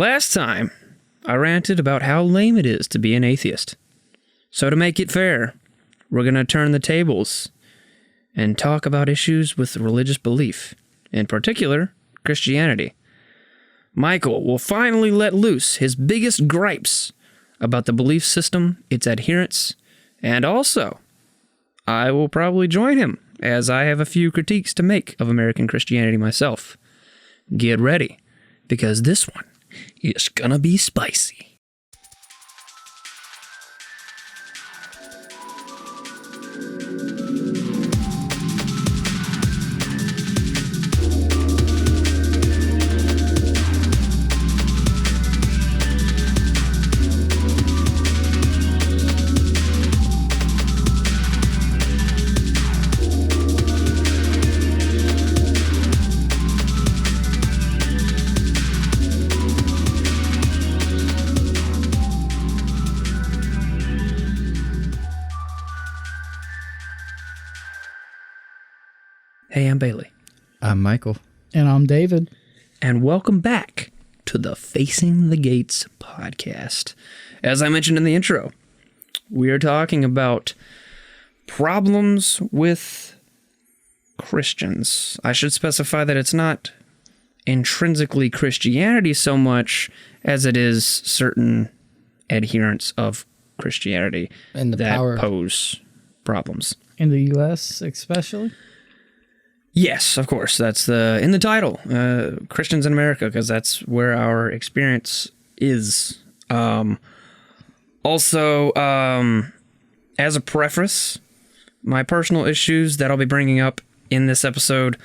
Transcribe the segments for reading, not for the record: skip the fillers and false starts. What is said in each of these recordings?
Last time, I ranted about how lame it is to be an atheist. So to make it fair, we're going to turn the tables and talk about issues with religious belief, in particular, Christianity. Michael will finally let loose his biggest gripes about the belief system, its adherents, and also, I will probably join him, as I have a few critiques to make of American Christianity myself. Get ready, because this one is gonna be spicy. Hey, I'm Bailey. I'm Michael. And I'm David. And welcome back to the Facing the Gates podcast. As I mentioned in the intro, we are talking about problems with Christians. I should specify that it's not intrinsically Christianity so much as it is certain adherents of Christianity And the that power pose problems. In the U.S. especially? Yes, of course. That's in the title, Christians in America, because that's where our experience is. Also, as a preface, my personal issues that I'll be bringing up in this episode,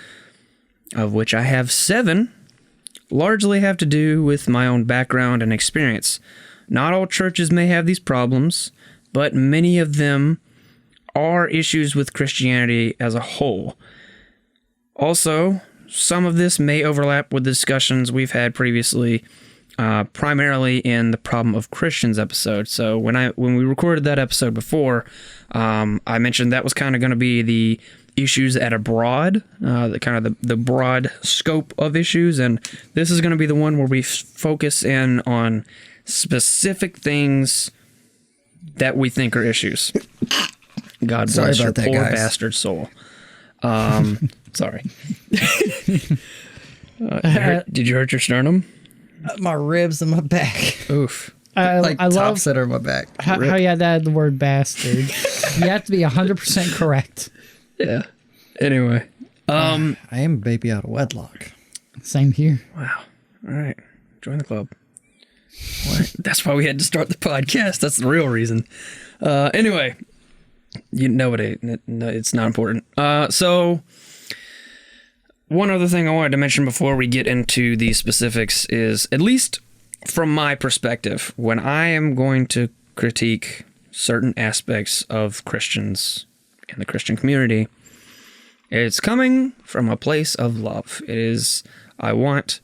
of which I have 7, largely have to do with my own background and experience. Not all churches may have these problems, but many of them are issues with Christianity as a whole. Also, some of this may overlap with discussions we've had previously, primarily in the Problem of Christians episode. So when we recorded that episode before, I mentioned that was kind of going to be the issues at a broad, the broad scope of issues, and this is going to be the one where we focus in on specific things that we think are issues. God bless your poor bastard soul. Sorry. Did you hurt your sternum? My ribs and my back. Oof. I I love love center of my back. how you had to add the word bastard. You have to be 100% correct. Yeah. Anyway. I am a baby out of wedlock. Same here. Wow. All right. Join the club. That's why we had to start the podcast. That's the real reason. Anyway. You know it's not important. So one other thing I wanted to mention before we get into the specifics is, at least from my perspective, when I am going to critique certain aspects of Christians in the Christian community, it's coming from a place of love. It is, I want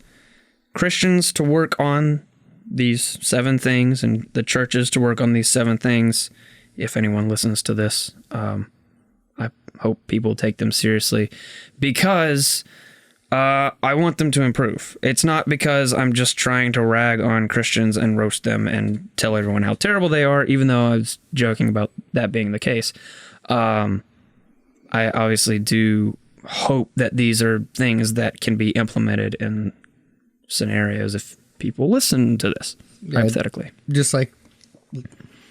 Christians to work on these 7 things and the churches to work on these 7 things. If anyone listens to this, I hope people take them seriously, because I want them to improve. It's not because I'm just trying to rag on Christians and roast them and tell everyone how terrible they are, even though I was joking about that being the case. I obviously do hope that these are things that can be implemented in scenarios if people listen to this, hypothetically. Just like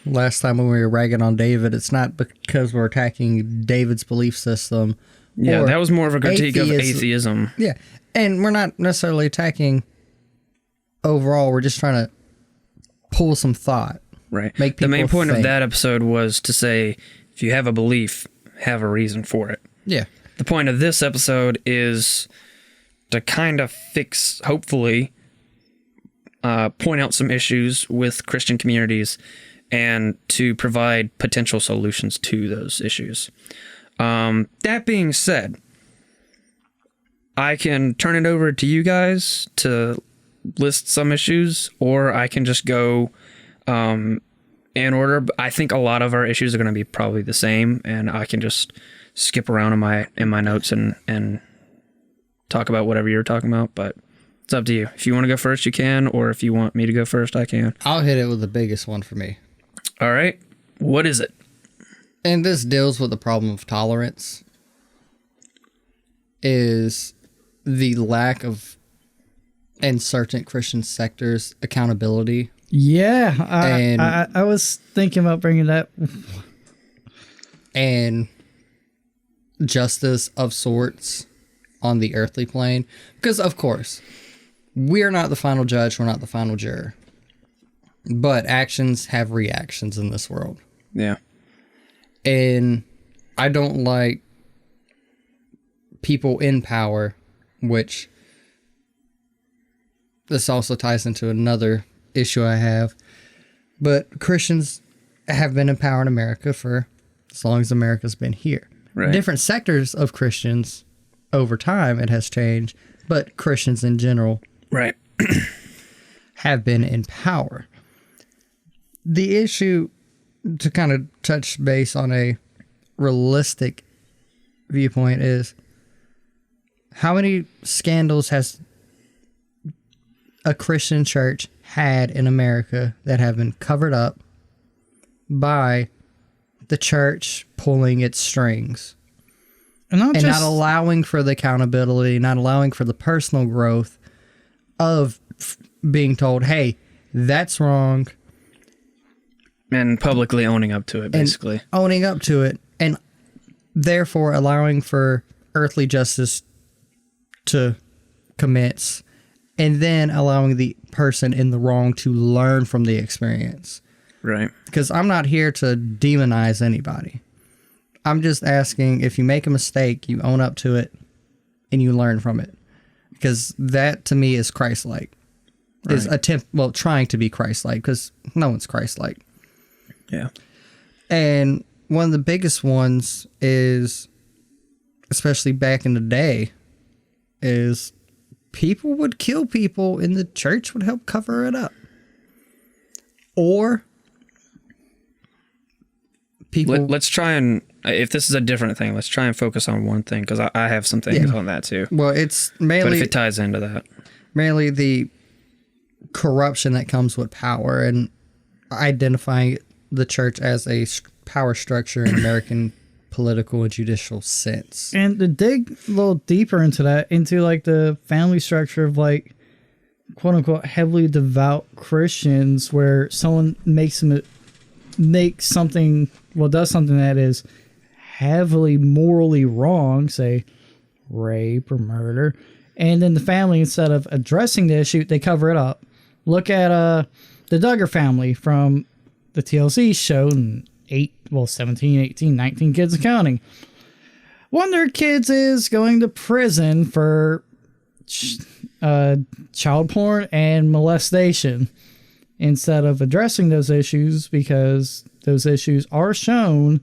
last time when we were ragging on David, it's not because we're attacking David's belief system. Yeah, that was more of a critique of atheism. Yeah, and we're not necessarily attacking overall. We're just trying to pull some thought. Right. Make people the main point think. of that episode was to say, if you have a belief, have a reason for it. Yeah. The point of this episode is to kind of fix, hopefully, point out some issues with Christian communities and to provide potential solutions to those issues. That being said, I can turn it over to you guys to list some issues, or I can just go in order. I think a lot of our issues are going to be probably the same, and I can just skip around in my notes and talk about whatever you're talking about. But It's up to you. If you want to go first, you can, or if you want me to go first, I can. I'll hit it with the biggest one for me. All right. What is it? And this deals with the problem of tolerance. Is the lack of, in certain Christian sectors, accountability. Yeah, And- I was thinking about bringing that. And justice of sorts on the earthly plane. Because, of course, we're not the final judge, we're not the final juror. But actions have reactions in this world. Yeah. And I don't like people in power, which this also ties into another issue I have. But Christians have been in power in America for as long as America's been here. Right. Different sectors of Christians over time, it has changed, but Christians in general Right. have been in power. The issue, to kind of touch base on a realistic viewpoint, is how many scandals has a Christian church had in America that have been covered up by the church pulling its strings And not and just not allowing for the accountability, not allowing for the personal growth of being told, hey, that's wrong, And publicly owning up to it, and basically. owning up to it, and therefore allowing for earthly justice to commence, and then allowing the person in the wrong to learn from the experience. Right. Because I'm not here to demonize anybody. I'm just asking, if you make a mistake, you own up to it and you learn from it. Because that, to me, is Christ-like. Is trying to be Christ-like, because no one's Christ-like. Yeah. And one of the biggest ones is, especially back in the day, is people would kill people and the church would help cover it up. Or people... Let's try and, if this is a different thing, let's try and focus on one thing, because I have some things on that too. Well, it's But mainly... if it ties into that. mainly the corruption that comes with power and identifying the church as a power structure in American political and judicial sense. And to dig a little deeper into that, into like the family structure of like quote unquote heavily devout Christians, where someone does something that is heavily morally wrong, say rape or murder, and then the family, instead of addressing the issue, they cover it up. Look at the Duggar family from the TLC show, and 17, 18, 19 kids and counting. One of their kids is going to prison for child porn and molestation, instead of addressing those issues, because those issues are shown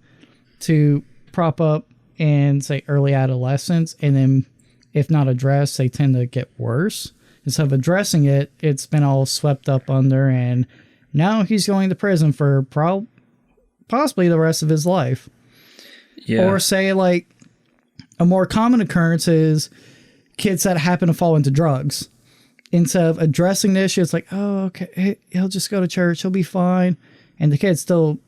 to prop up in, say, early adolescence, and then if not addressed, they tend to get worse. Instead of addressing it, it's been all swept up under, and now he's going to prison for possibly the rest of his life. Yeah. Or say, like, a more common occurrence is kids that happen to fall into drugs. Instead of addressing the issue, it's like, oh, okay, he'll just go to church, he'll be fine. And the kid's still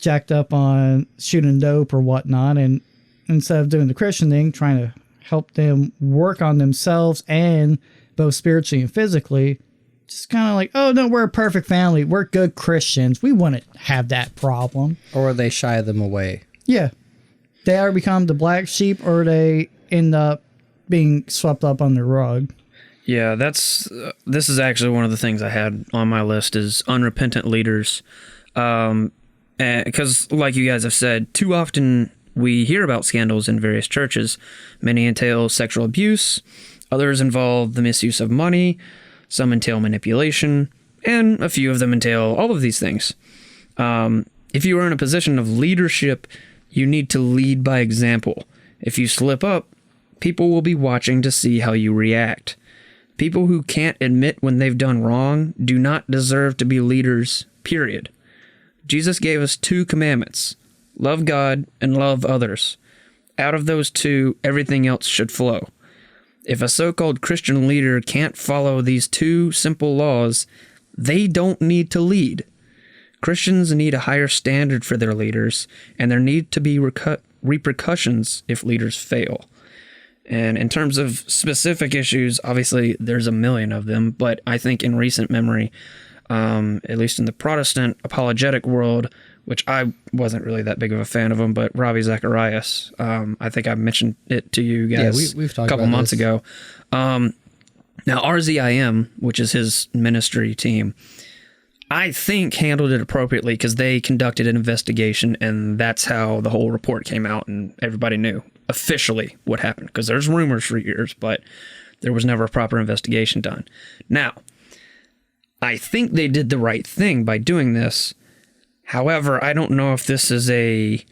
jacked up on shooting dope or whatnot. And instead of doing the Christian thing, trying to help them work on themselves and both spiritually and physically, just kind of like, oh, no, we're a perfect family. We're good Christians. We wouldn't have that problem. Or they shy them away. Yeah. They either become the black sheep or they end up being swept up on the rug. Yeah, this is actually one of the things I had on my list is unrepentant leaders. Because like you guys have said, too often we hear about scandals in various churches. Many entail sexual abuse, others involve the misuse of money, some entail manipulation, and a few of them entail all of these things. If you are in a position of leadership, you need to lead by example. If you slip up, people will be watching to see how you react. People who can't admit when they've done wrong do not deserve to be leaders, period. Jesus gave us 2 commandments: love God and love others. Out of those 2, everything else should flow. If a so-called Christian leader can't follow these 2 simple laws, they don't need to lead. Christians need a higher standard for their leaders, and there need to be repercussions if leaders fail. And in terms of specific issues, obviously there's a million of them, but I think in recent memory, at least in the Protestant apologetic world, which I wasn't really that big of a fan of him, but Ravi Zacharias, I think I mentioned it to you guys we've talked a couple about months this. ago. Now, RZIM, which is his ministry team, I think handled it appropriately because they conducted an investigation, and that's how the whole report came out, and everybody knew officially what happened, because there's rumors for years, but there was never a proper investigation done. Now, I think they did the right thing by doing this. However, I don't know if this is a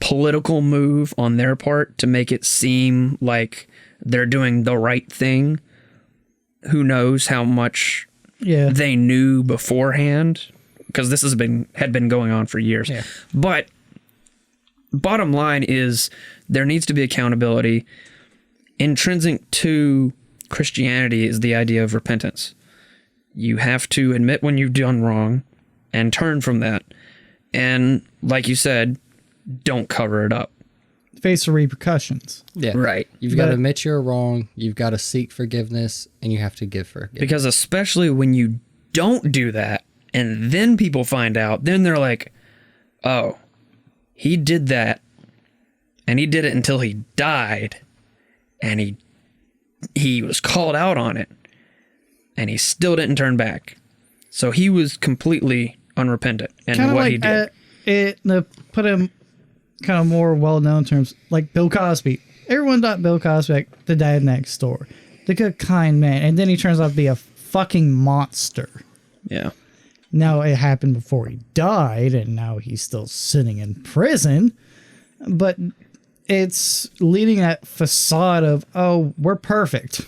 political move on their part to make it seem like they're doing the right thing. Who knows how much they knew beforehand, because this had been going on for years. Yeah. But bottom line is there needs to be accountability. Intrinsic to Christianity is the idea of repentance. You have to admit when you've done wrong and turn from that. And like you said, don't cover it up. Face the repercussions. Yeah. Right. You've got to admit you're wrong. You've got to seek forgiveness, and you have to give forgiveness. Because especially when you don't do that, and then people find out, then they're like, oh, he did that, and he did it until he died, and he was called out on it, and he still didn't turn back. So he was completely unrepentant in Kind of what like he did. To put him kind of more well-known terms, like Bill Cosby. Everyone thought Bill Cosby, like the dad next door, the good, kind man, and then he turns out to be a fucking monster. Yeah. Now, it happened before he died, and now he's still sitting in prison, but it's leading that facade of, oh, we're perfect,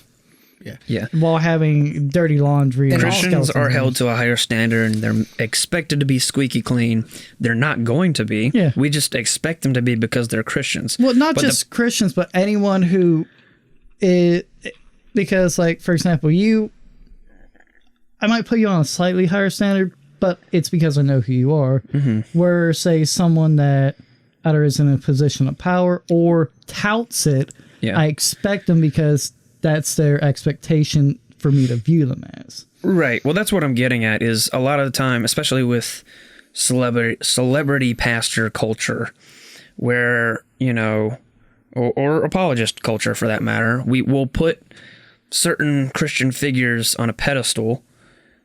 Yeah. while having dirty laundry. And Christians are skeletons. held to a higher standard, and they're expected to be squeaky clean. They're not going to be. Yeah. We just expect them to be because they're Christians. Well, not But just Christians, but anyone who is, because, like, for example, I might put you on a slightly higher standard, but it's because I know who you are. Mm-hmm. Where, say, someone that either is in a position of power or touts it, Yeah. I expect them because that's their expectation for me to view them as. Right. Well, that's what I'm getting at is a lot of the time, especially with celebrity pastor culture, where, you know, or apologist culture for that matter, we will put certain Christian figures on a pedestal,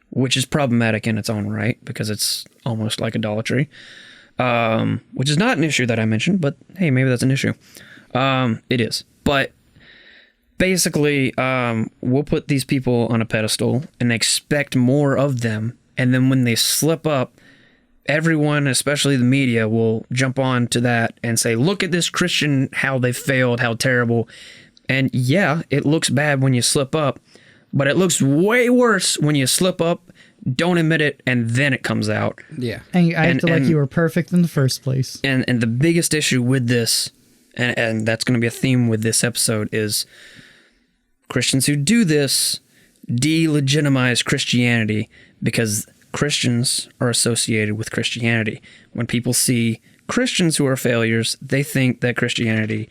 which is problematic in its own right because it's almost like idolatry, which is not an issue that I mentioned, but hey, maybe that's an issue. It is. But basically, we'll put these people on a pedestal and expect more of them. And then when they slip up, everyone, especially the media, will jump on to that and say, look at this Christian, how they failed, how terrible. And yeah, it looks bad when you slip up, but it looks way worse when you slip up, don't admit it, and then it comes out. Yeah. And you act like you were perfect in the first place. And the biggest issue with this, and that's going to be a theme with this episode, is Christians who do this delegitimize Christianity because Christians are associated with Christianity. When people see Christians who are failures, they think that Christianity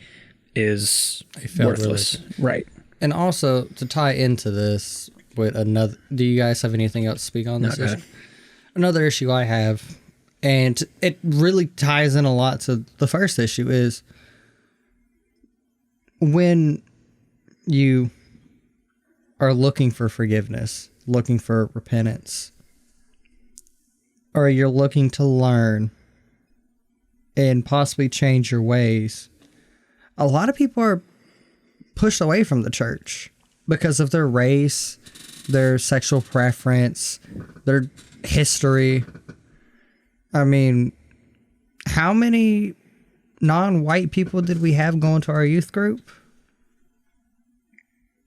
is worthless. Right. And also, to tie into this with another, do you guys have anything else to speak on this issue? Another issue I have, and it really ties in a lot to the first issue, is when you are looking for forgiveness, looking for repentance, or you're looking to learn and possibly change your ways, a lot of people are pushed away from the church because of their race, their sexual preference, their history. I mean, how many non-white people did we have going to our youth group?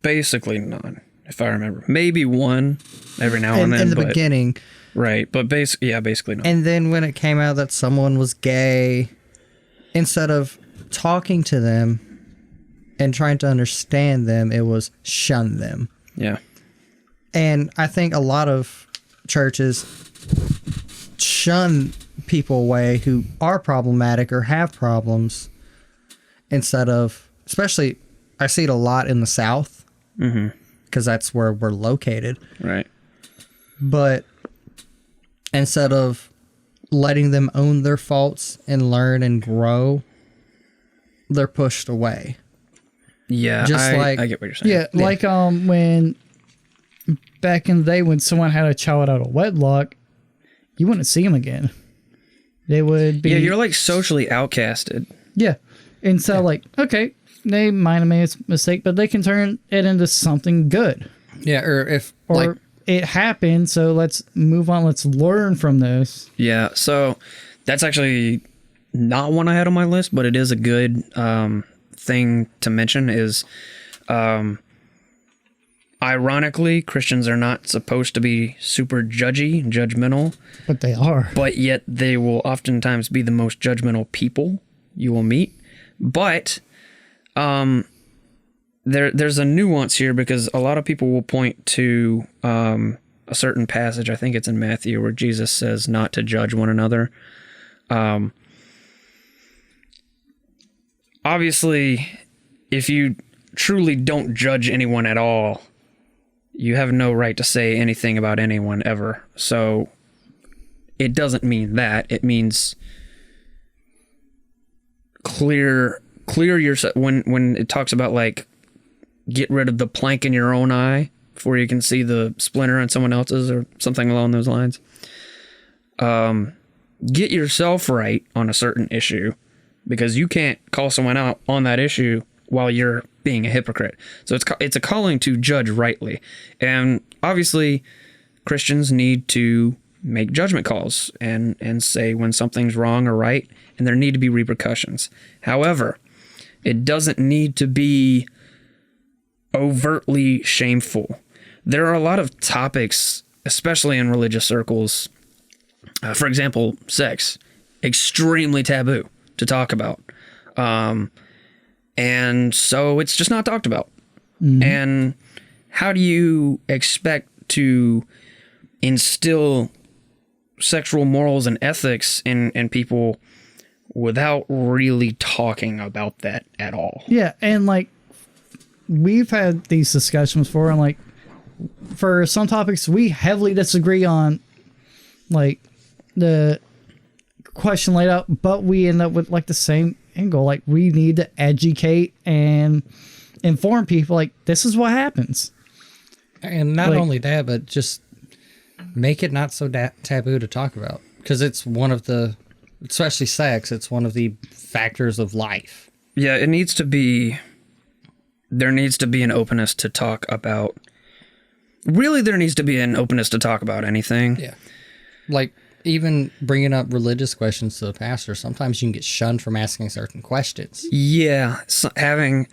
Basically none, if I remember. Maybe one every now and then. In the beginning. Right, but basically none. And then when it came out that someone was gay, instead of talking to them and trying to understand them, it was shun them. Yeah. And I think a lot of churches shun people away who are problematic or have problems instead of, especially, I see it a lot in the South because that's where we're located. Right. But instead of letting them own their faults and learn and grow, they're pushed away. Yeah, I get what you're saying. Yeah, like when back in the day when someone had a child out of wedlock, you wouldn't see them again. They would be... Yeah, you're like socially outcasted. Yeah. And so like, okay, they might have made a mistake, but they can turn it into something good. Yeah, or Or it happened, so let's move on. Let's learn from this. Yeah, so that's actually not one I had on my list, but it is a good thing to mention is, ironically, Christians are not supposed to be super judgmental. But they are. But yet they will oftentimes be the most judgmental people you will meet. But there's a nuance here because a lot of people will point to a certain passage, I think it's in Matthew, where Jesus says not to judge one another. Obviously, if you truly don't judge anyone at all, you have no right to say anything about anyone ever. So it doesn't mean that. It means clear yourself. When it talks about like get rid of the plank in your own eye before you can see the splinter in someone else's or something along those lines. Get yourself right on a certain issue because you can't call someone out on that issue while you're being a hypocrite. So it's a calling to judge rightly. And obviously Christians need to make judgment calls and say when something's wrong or right, and there need to be repercussions. However, it doesn't need to be overtly shameful. There are a lot of topics, especially in religious circles, for example, sex, extremely taboo to talk about. And so it's just not talked about. And how do you expect to instill sexual morals and ethics in people without really talking about that at all? Yeah, and like we've had these discussions before, and like for some topics we heavily disagree on, like the question laid out, but we end up with like the same angle. Like we need to educate and inform people like this is what happens. And not like, only that, but just make it not so taboo to talk about, because it's one of the, especially sex, it's one of the factors of life. Yeah, there needs to be an openness to talk about, really there needs to be an openness to talk about anything. Yeah. Like even bringing up religious questions to the pastor, sometimes you can get shunned from asking certain questions. Yeah, so having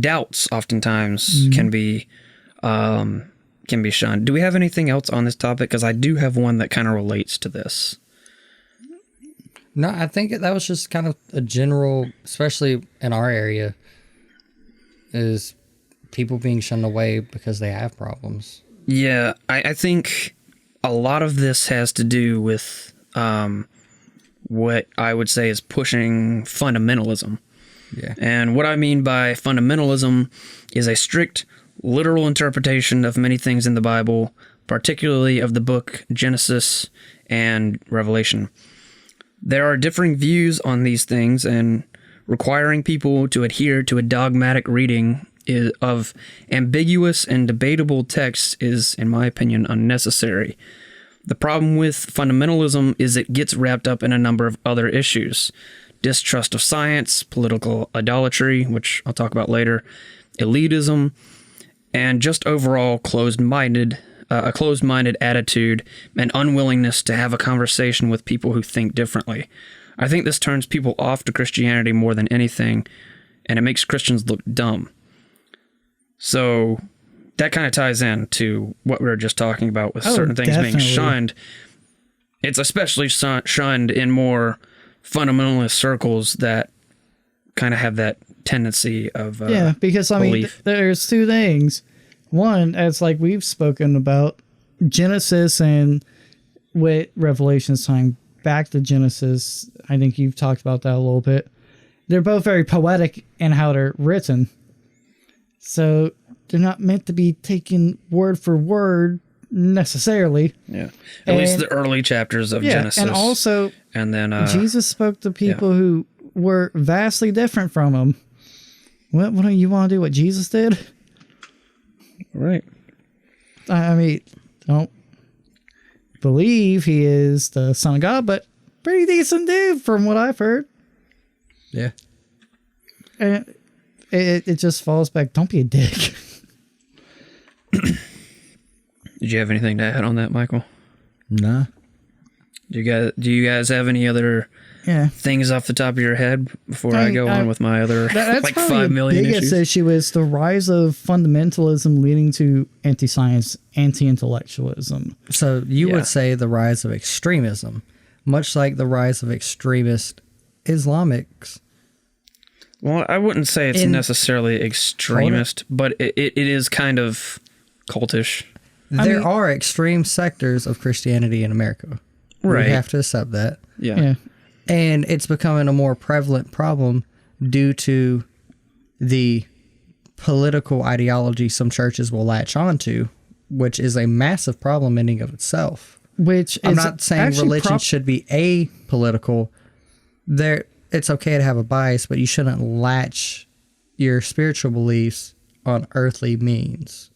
doubts oftentimes can be shunned. Do we have anything else on this topic? Because I do have one that kind of relates to this. No, I think that was just kind of a general, especially in our area, is people being shunned away because they have problems. Yeah, I think a lot of this has to do with what I would say is pushing fundamentalism. Yeah. And what I mean by fundamentalism is a strict literal interpretation of many things in the Bible, particularly of the book Genesis and Revelation. There are differing views on these things, and requiring people to adhere to a dogmatic reading of ambiguous and debatable texts is, in my opinion, unnecessary. The problem with fundamentalism is it gets wrapped up in a number of other issues. Distrust of science, political idolatry, which I'll talk about later, elitism, and just overall a closed-minded attitude and unwillingness to have a conversation with people who think differently. I think this turns people off to Christianity more than anything, and it makes Christians look dumb. So that kind of ties in to what we were just talking about with certain things being shunned. It's especially shunned in more fundamentalist circles that kind of have that tendency of yeah, because I mean, belief. there's two things. One, as like we've spoken about, Genesis and with Revelation's tying back to Genesis. I think you've talked about that a little bit. They're both very poetic in how they're written. So they're not meant to be taken word for word necessarily. Yeah. At least the early chapters of Genesis. And also, and then Jesus spoke to people who were vastly different from him. What do you want to do what Jesus did? Right. I mean, don't believe he is the Son of God, but pretty decent dude from what I've heard. Yeah. And it just falls back. Don't be a dick. Did you have anything to add on that, Michael? Nah. Do you guys have any other things off the top of your head before I go on with my other that's like probably 5 million the biggest issues? issue is the rise of fundamentalism leading to anti-science, anti-intellectualism. So you would say the rise of extremism, much like the rise of extremist Islamics. Well, I wouldn't say it's necessarily extremist, but it is kind of cultish. There are extreme sectors of Christianity in America. Right. We have to accept that. Yeah. And it's becoming a more prevalent problem due to the political ideology some churches will latch onto, which is a massive problem in and of itself. Which I'm not saying religion should be apolitical. It's okay to have a bias, but you shouldn't latch your spiritual beliefs on earthly means.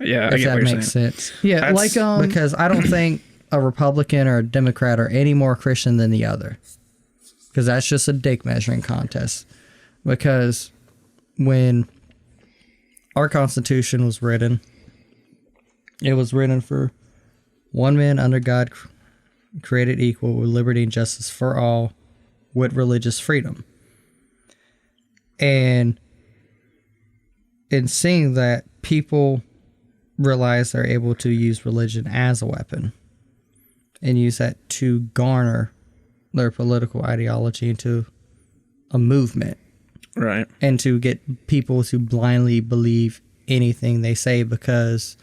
Yeah, I if get that what you're makes saying. sense. Yeah, because I don't think a Republican or a Democrat are any more Christian than the other. Because that's just a dick measuring contest. Because when our Constitution was written, it was written for one man under God, created equal, with liberty and justice for all, with religious freedom. And in seeing that, people realize they're able to use religion as a weapon and use that to garner their political ideology into a movement. Right. And to get people to blindly believe anything they say because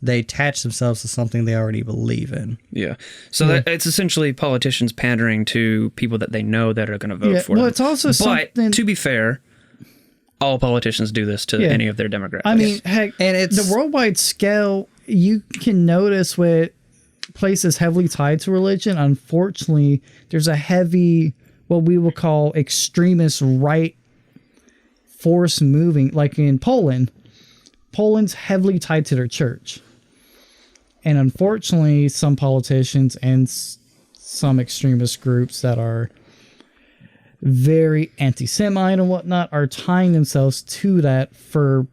they attach themselves to something they already believe in. Yeah. So it's essentially politicians pandering to people that they know that are going to vote for them. It's also but to be fair, all politicians do this to any of their demographics. I mean, heck, and it's the worldwide scale, you can notice with places heavily tied to religion, unfortunately, there's a heavy, what we will call extremist right force moving, like in Poland. Poland's heavily tied to their church. And unfortunately, some politicians and some extremist groups that are very anti-Semite and whatnot are tying themselves to that for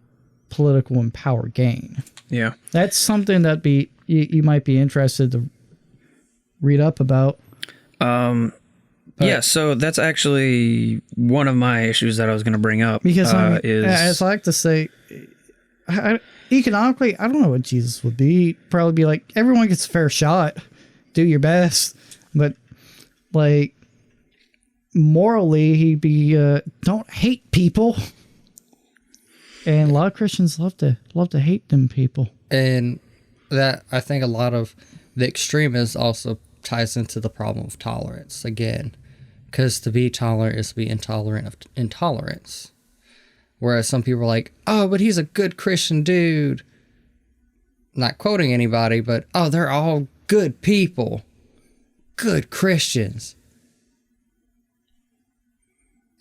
political and power gain. Yeah. That's something that you might be interested to read up about. Yeah, so that's actually one of my issues that I was going to bring up. Because as I like to say, economically, I don't know what Jesus would be. He'd probably be like, everyone gets a fair shot. Do your best. But like, morally, he'd be don't hate people. And a lot of Christians love to hate them people. And that, I think a lot of the extremists also ties into the problem of tolerance again. Because to be tolerant is to be intolerant of intolerance. Whereas some people are like, oh, but he's a good Christian dude. Not quoting anybody, but, oh, they're all good people. Good Christians.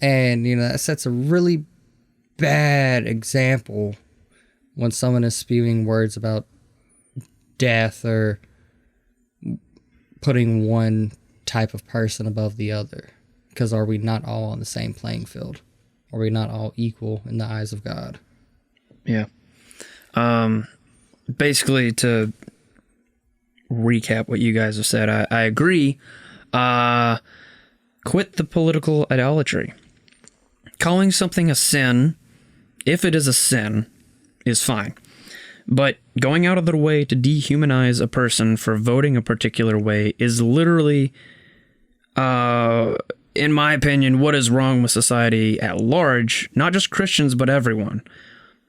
And, that sets a really bad example when someone is spewing words about death or putting one type of person above the other. Because are we not all on the same playing field? Are we not all equal in the eyes of God? Yeah. Basically, to recap what you guys have said, I agree. Quit the political idolatry. Calling something a sin, if it is a sin, is fine. But going out of their way to dehumanize a person for voting a particular way is literally in my opinion, what is wrong with society at large, not just Christians, but everyone.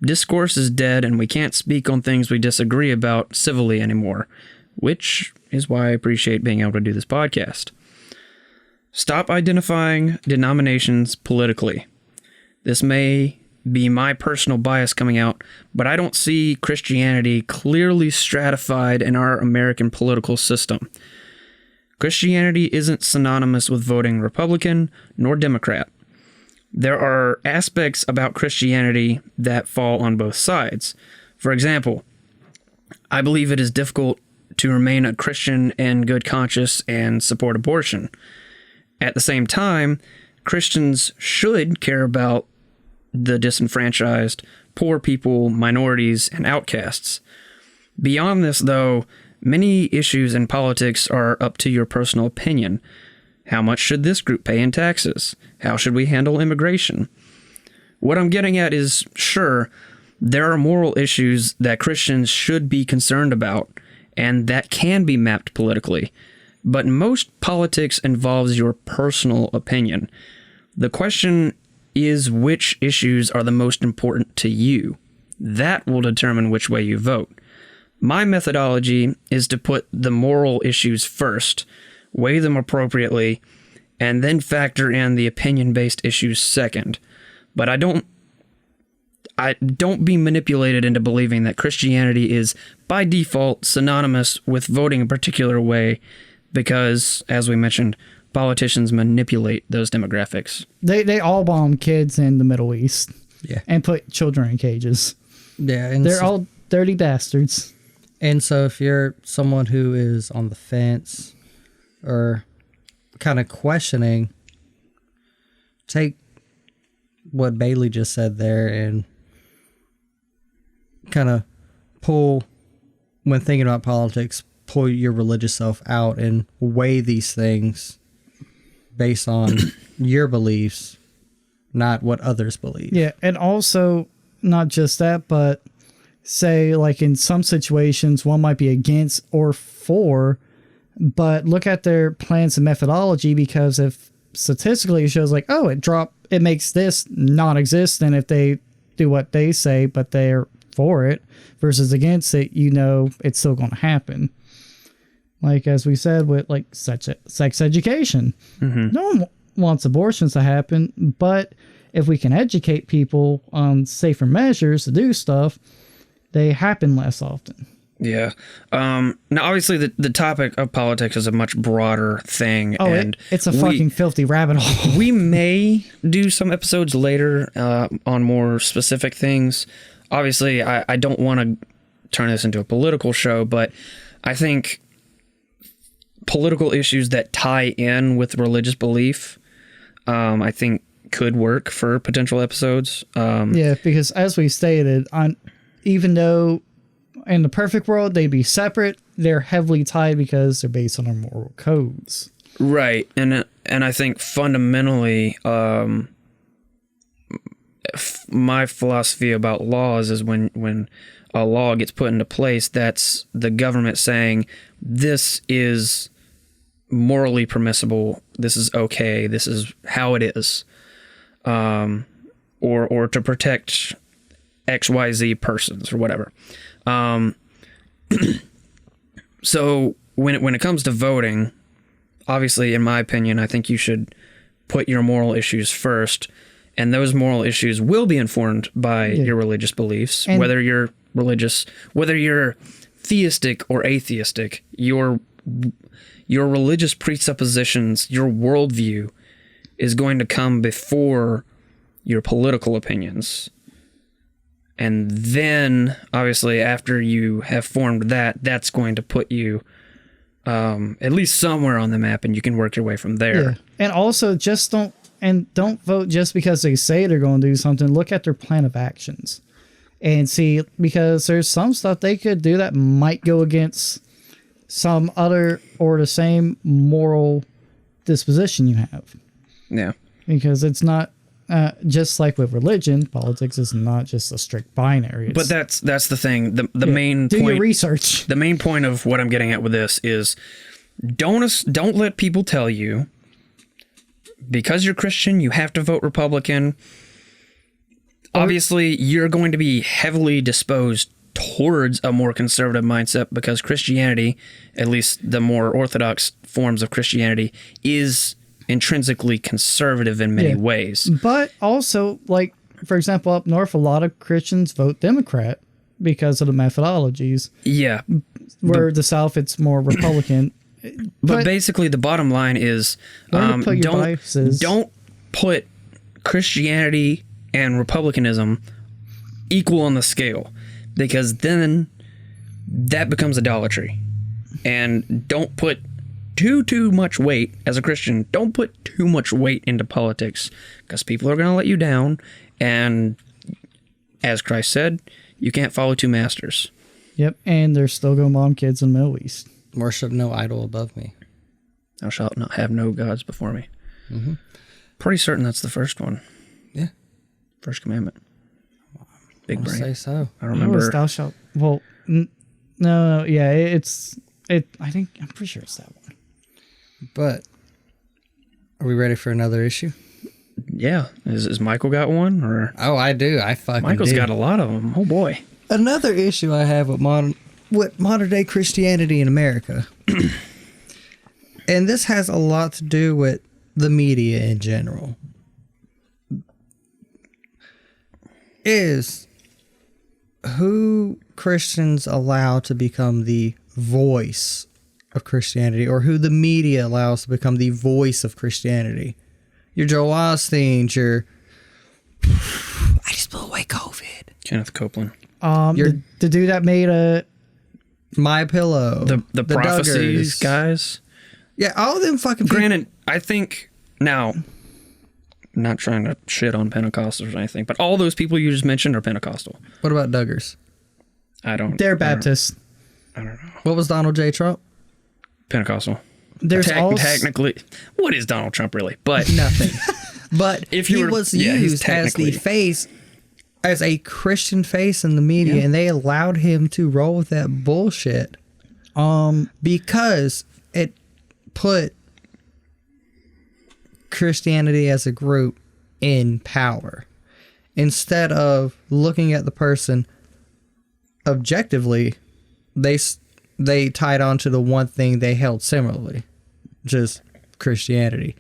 Discourse is dead, and we can't speak on things we disagree about civilly anymore, which is why I appreciate being able to do this podcast. Stop identifying denominations politically. This may be my personal bias coming out, but I don't see Christianity clearly stratified in our American political system. Christianity isn't synonymous with voting Republican nor Democrat. There are aspects about Christianity that fall on both sides. For example, I believe it is difficult to remain a Christian in good conscience and support abortion. At the same time, Christians should care about the disenfranchised, poor people, minorities, and outcasts. Beyond this, though, many issues in politics are up to your personal opinion. How much should this group pay in taxes? How should we handle immigration? What I'm getting at is, sure, there are moral issues that Christians should be concerned about, and that can be mapped politically. But most politics involves your personal opinion. The question is which issues are the most important to you. That will determine which way you vote. My methodology is to put the moral issues first, weigh them appropriately, and then factor in the opinion-based issues second. But I don't be manipulated into believing that Christianity is, by default, synonymous with voting a particular way because, as we mentioned, politicians manipulate those demographics. They all bomb kids in the Middle East. Yeah. And put children in cages. Yeah. And They're all dirty bastards. And so if you're someone who is on the fence or kind of questioning, take what Bailey just said there and kind of pull, when thinking about politics, pull your religious self out and weigh these things based on your beliefs, not what others believe. Yeah, and also not just that, but say like in some situations one might be against or for, but look at their plans and methodology, because if statistically it shows like, oh, it makes this non-existent if they do what they say, but they're for it versus against it, it's still going to happen. Like, as we said, with like sex education, no one wants abortions to happen, but if we can educate people on safer measures to do stuff, they happen less often. Yeah. Now, obviously, the topic of politics is a much broader thing. Oh, and it's a fucking filthy rabbit hole. We may do some episodes later on more specific things. Obviously, I don't want to turn this into a political show, but I think political issues that tie in with religious belief, I think could work for potential episodes. Yeah, because as we stated, even though in the perfect world they'd be separate, they're heavily tied because they're based on our moral codes. Right, and I think fundamentally, my philosophy about laws is when a law gets put into place, that's the government saying this is morally permissible, this is okay, this is how it is, or to protect XYZ persons or whatever. So when it comes to voting, obviously, in my opinion, I think you should put your moral issues first, and those moral issues will be informed by your religious beliefs, and whether you're religious, whether you're theistic or atheistic, your religious presuppositions, your worldview is going to come before your political opinions. And then, obviously, after you have formed that's going to put you at least somewhere on the map, and you can work your way from there. Yeah. And also, don't vote just because they say they're going to do something. Look at their plan of actions and see, because there's some stuff they could do that might go against some other or the same moral disposition you have. Yeah. Because it's not just like with religion, politics is not just a strict binary. But that's the thing. The main do point, your research. The main point of what I'm getting at with this is don't let people tell you because you're Christian, you have to vote Republican. Obviously, you're going to be heavily disposed towards a more conservative mindset because Christianity, at least the more orthodox forms of Christianity, is intrinsically conservative in many ways. But also, like, for example, up north, a lot of Christians vote Democrat because of the methodologies. Yeah. Where the South, it's more Republican. But basically, the bottom line is don't put Christianity and republicanism equal on the scale, because then that becomes idolatry. And don't put too much weight, as a Christian, don't put too much weight into politics, because people are going to let you down. And as Christ said, you can't follow two masters. Yep, and they're still going to bomb kids in the Middle East. Worship no idol above me. Thou shalt not have no gods before me. Mm-hmm. Pretty certain that's the first one. Yeah. First commandment. Big brain. Say so. I don't remember. Thou shalt. Well, no, yeah, it's. I'm pretty sure it's that one. But are we ready for another issue? Yeah. Is Michael got one, or? Oh, I do. I fucking Michael's do. got a lot of them. Oh boy. Another issue I have with modern day Christianity in America, and this has a lot to do with the media in general, is who Christians allow to become the voice of Christianity, or who the media allows to become the voice of Christianity. Your Joel Osteen, your I just blew away COVID. Kenneth Copeland. The dude that made a My Pillow. The prophecies Duggars. guys. Yeah, all of them fucking people. Granted, I think now, not trying to shit on Pentecostals or anything, but all those people you just mentioned are Pentecostal. What about Duggars? They're Baptist. I don't know. What was Donald J. Trump? Pentecostal. There's Technically, what is Donald Trump really? But Nothing. But If he you were- was yeah, he's used as the technically- face, as a Christian face in the media, and they allowed him to roll with that bullshit because it put Christianity as a group in power. Instead of looking at the person objectively, they tied on to the one thing they held similarly, just Christianity.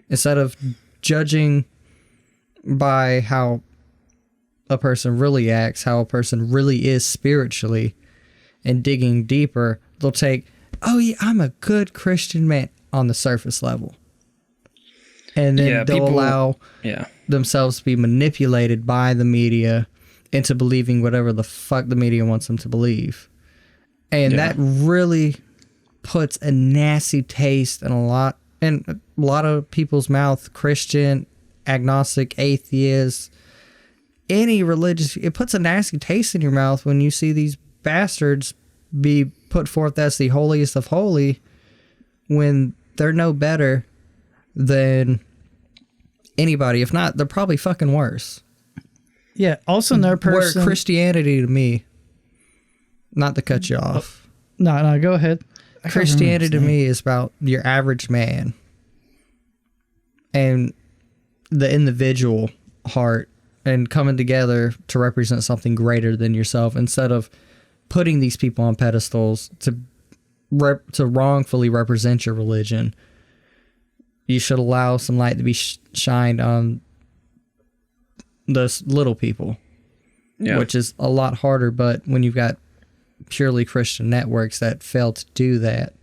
Instead of judging by how a person really acts, how a person really is spiritually, and digging deeper, they'll take, oh yeah, I'm a good Christian man on the surface level. And then they'll allow themselves to be manipulated by the media into believing whatever the fuck the media wants them to believe. And that really puts a nasty taste in a lot of people's mouth, Christian, agnostic, atheist, any religious. It puts a nasty taste in your mouth when you see these bastards be put forth as the holiest of holy when they're no better than anybody. If not, they're probably fucking worse. Yeah, also another person. Where Christianity to me, not to cut you off. No, go ahead. Christianity to me is about your average man and the individual heart and coming together to represent something greater than yourself, instead of putting these people on pedestals to wrongfully represent your religion. You should allow some light to be shined on those little people, which is a lot harder. But when you've got purely Christian networks that fail to do that,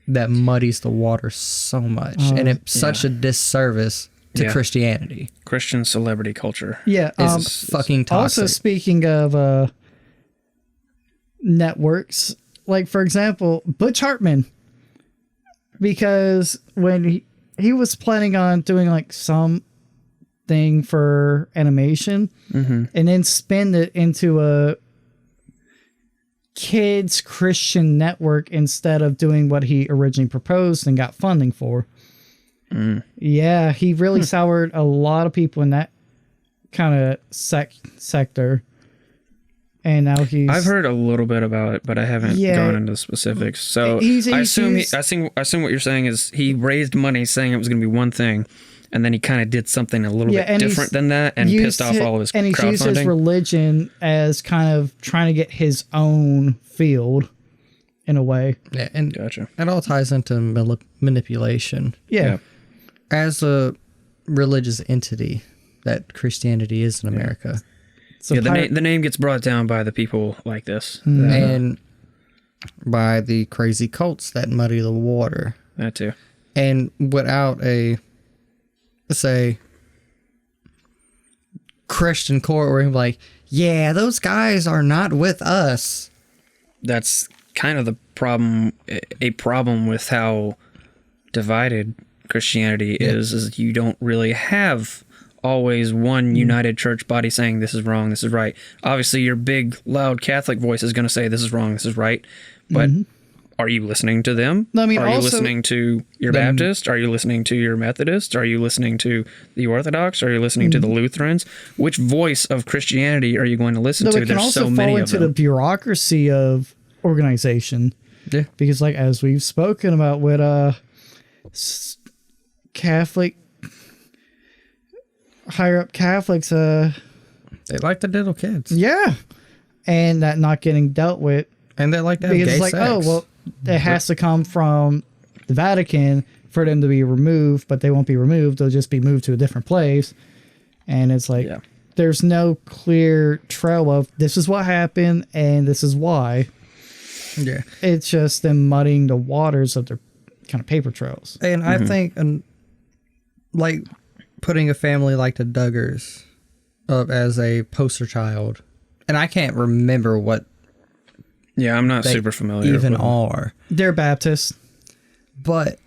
that muddies the water so much, and it's such a disservice to Christianity. Christian celebrity culture. Yeah, is fucking toxic. Also, speaking of networks, like for example, Butch Hartman, because when he was planning on doing like some thing for animation, and then spin it into a kids Christian network instead of doing what he originally proposed and got funding for. Yeah, he really soured a lot of people in that kind of sector. and now he's. I've heard a little bit about it, but I haven't gone into the specifics. So I assume what you're saying is he raised money saying it was going to be one thing, and then he kind of did something a little bit different than that and pissed off all of his crowdfunding. And he's used his religion as kind of trying to get his own field in a way. Yeah, and gotcha. It all ties into manipulation. Yeah. As a religious entity that Christianity is in America. So the name gets brought down by the people like this. And by the crazy cults that muddy the water. That too. And without a, say, Christian courtroom, like, yeah, those guys are not with us. That's kind of the problem, a problem with how divided Christianity is you don't really have always one united church body saying this is wrong, this is right. Obviously, your big, loud Catholic voice is going to say this is wrong, this is right. But are you listening to them? I mean, are you listening to your Baptist? Are you listening to your Methodist? Are you listening to the Orthodox? Are you listening to the Lutherans? Which voice of Christianity are you going to listen to? It can also fall into the bureaucracy of organization. Yeah. Because, like, as we've spoken about with Catholic... higher up Catholics, they like to diddle kids. Yeah. And that not getting dealt with. And they like to have gay sex. Oh, well, it has to come from the Vatican for them to be removed, but they won't be removed. They'll just be moved to a different place. And it's like, there's no clear trail of this is what happened and this is why. Yeah. It's just them muddying the waters of their kind of paper trails. And I think, like, putting a family like the Duggars up as a poster child, and I can't remember what. Yeah, I'm not super familiar. Even are. They're Baptists, but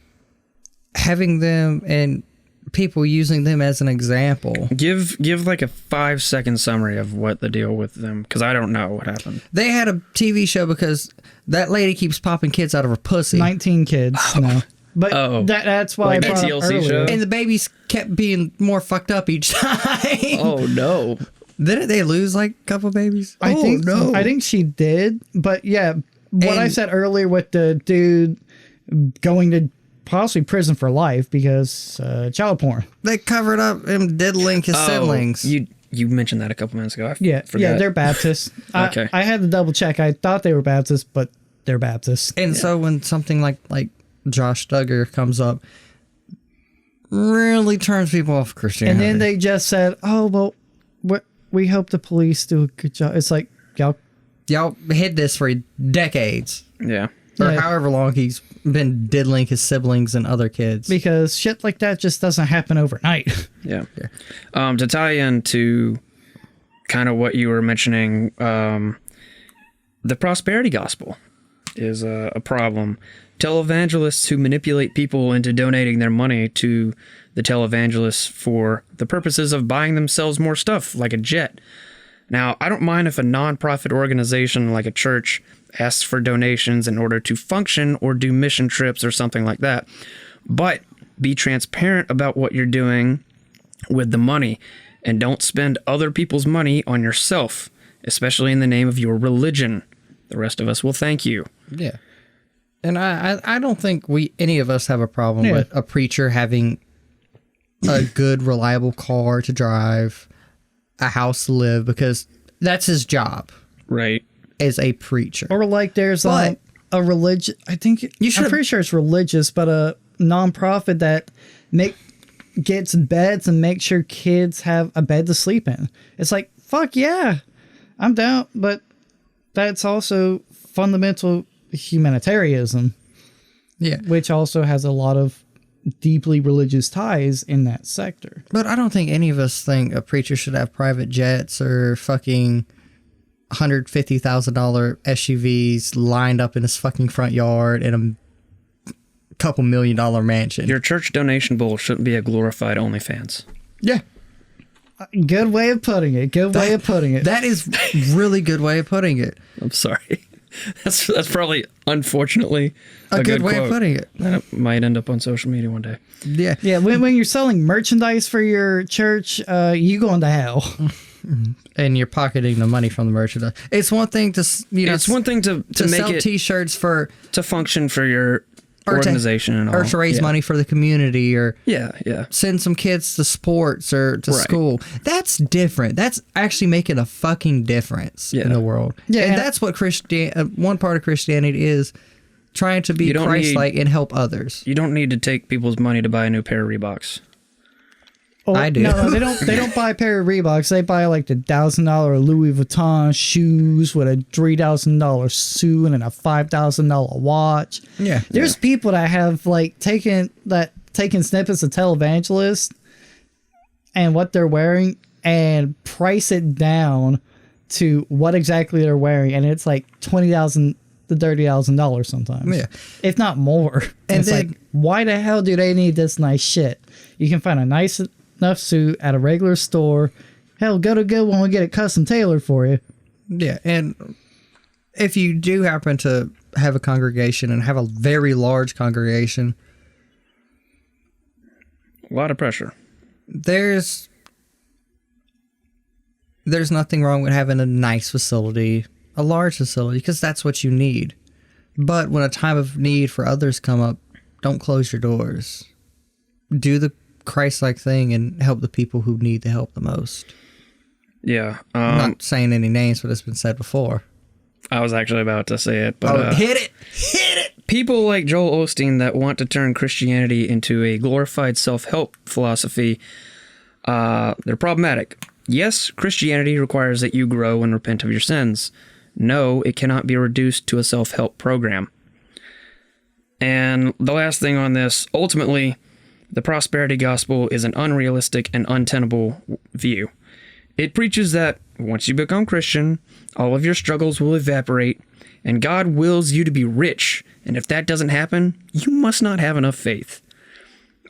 having them and people using them as an example. Give like a 5-second summary of what the deal with them, because I don't know what happened. They had a TV show because that lady keeps popping kids out of her pussy. 19 kids. No. But that's why like I brought TLC up earlier. show? And the babies kept being more fucked up each time. Oh, no. Didn't they lose like a couple babies? I think she did. But yeah, what I said earlier with the dude going to possibly prison for life because child porn. They covered up him diddling his siblings. You mentioned that a couple minutes ago. Yeah, they're Baptists. Okay. I had to double check. I thought they were Baptists, but they're Baptists. And so when something like Josh Duggar comes up, really turns people off Christianity. And then they just said, "Oh well, we hope the police do a good job." It's like y'all hid this for decades, or however long he's been diddling his siblings and other kids. Because shit like that just doesn't happen overnight. Yeah. To tie into kind of what you were mentioning, the prosperity gospel is a problem. Televangelists who manipulate people into donating their money to the televangelists for the purposes of buying themselves more stuff, like a jet. Now, I don't mind if a non-profit organization like a church asks for donations in order to function or do mission trips or something like that, but be transparent about what you're doing with the money and don't spend other people's money on yourself, especially in the name of your religion. The rest of us will thank you. Yeah. And I don't think any of us have a problem with a preacher having a good, reliable car to drive, a house to live, because that's his job. Right. As a preacher. Or like there's a religion, I'm pretty sure it's religious, but a nonprofit that gets beds and makes sure kids have a bed to sleep in. It's like, fuck yeah, I'm down, but that's also fundamental humanitarianism, which also has a lot of deeply religious ties in that sector. But I don't think any of us think a preacher should have private jets or fucking $150,000 SUVs lined up in his fucking front yard in a couple $1 million mansion. Your church donation bowl shouldn't be a glorified OnlyFans. Yeah. Good way of putting it. That is really good way of putting it. I'm sorry. That's probably, unfortunately, a good way of putting it. That might end up on social media one day. Yeah. Yeah, when you're selling merchandise for your church, you going to hell. And you're pocketing the money from the merchandise. It's one thing to it's one thing to make sell it T-shirts for to function for your organization and all, or to raise money for the community, or send some kids to sports or to school. That's different. That's actually making a fucking difference in the world. Yeah, and that's what one part of Christianity is, trying to be Christ-like and help others. You don't need to take people's money to buy a new pair of Reeboks. Oh, I do. No, they don't. They don't buy a pair of Reeboks. They buy like the $1,000 Louis Vuitton shoes with a $3,000 suit and a $5,000 watch. Yeah, there's people that have like taken snippets of televangelists and what they're wearing and price it down to what exactly they're wearing, and it's like $20,000 to $30,000 sometimes. Yeah, if not more. And it's like, why the hell do they need this nice shit? You can find a nice enough suit at a regular store. Hell, go to Goodwill and get it custom tailored for you. Yeah, and if you do happen to have a congregation and have a very large congregation, a lot of pressure. There's nothing wrong with having a nice facility, a large facility, because that's what you need. But when a time of need for others come up, don't close your doors. Do the Christ-like thing and help the people who need the help the most. Yeah. I'm not saying any names, but it's been said before. I was actually about to say it, but hit it. People like Joel Osteen that want to turn Christianity into a glorified self-help philosophy, they're problematic. Yes, Christianity requires that you grow and repent of your sins. No, it cannot be reduced to a self-help program. And the last thing on this, ultimately, the prosperity gospel is an unrealistic and untenable view. It preaches that once you become Christian, all of your struggles will evaporate, and God wills you to be rich, and if that doesn't happen, you must not have enough faith.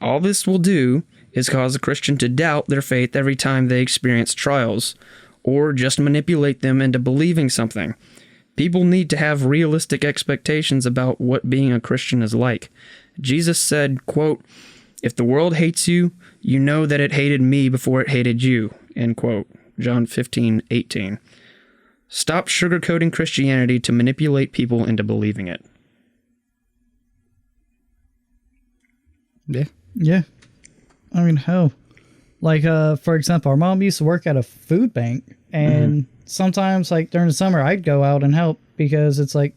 All this will do is cause a Christian to doubt their faith every time they experience trials, or just manipulate them into believing something. People need to have realistic expectations about what being a Christian is like. Jesus said, quote, "If the world hates you, you know that it hated me before it hated you," end quote. John 15:18. Stop sugarcoating Christianity to manipulate people into believing it. Yeah. Yeah. I mean, hell. Like, for example, our mom used to work at a food bank, and sometimes, like, during the summer, I'd go out and help because it's like,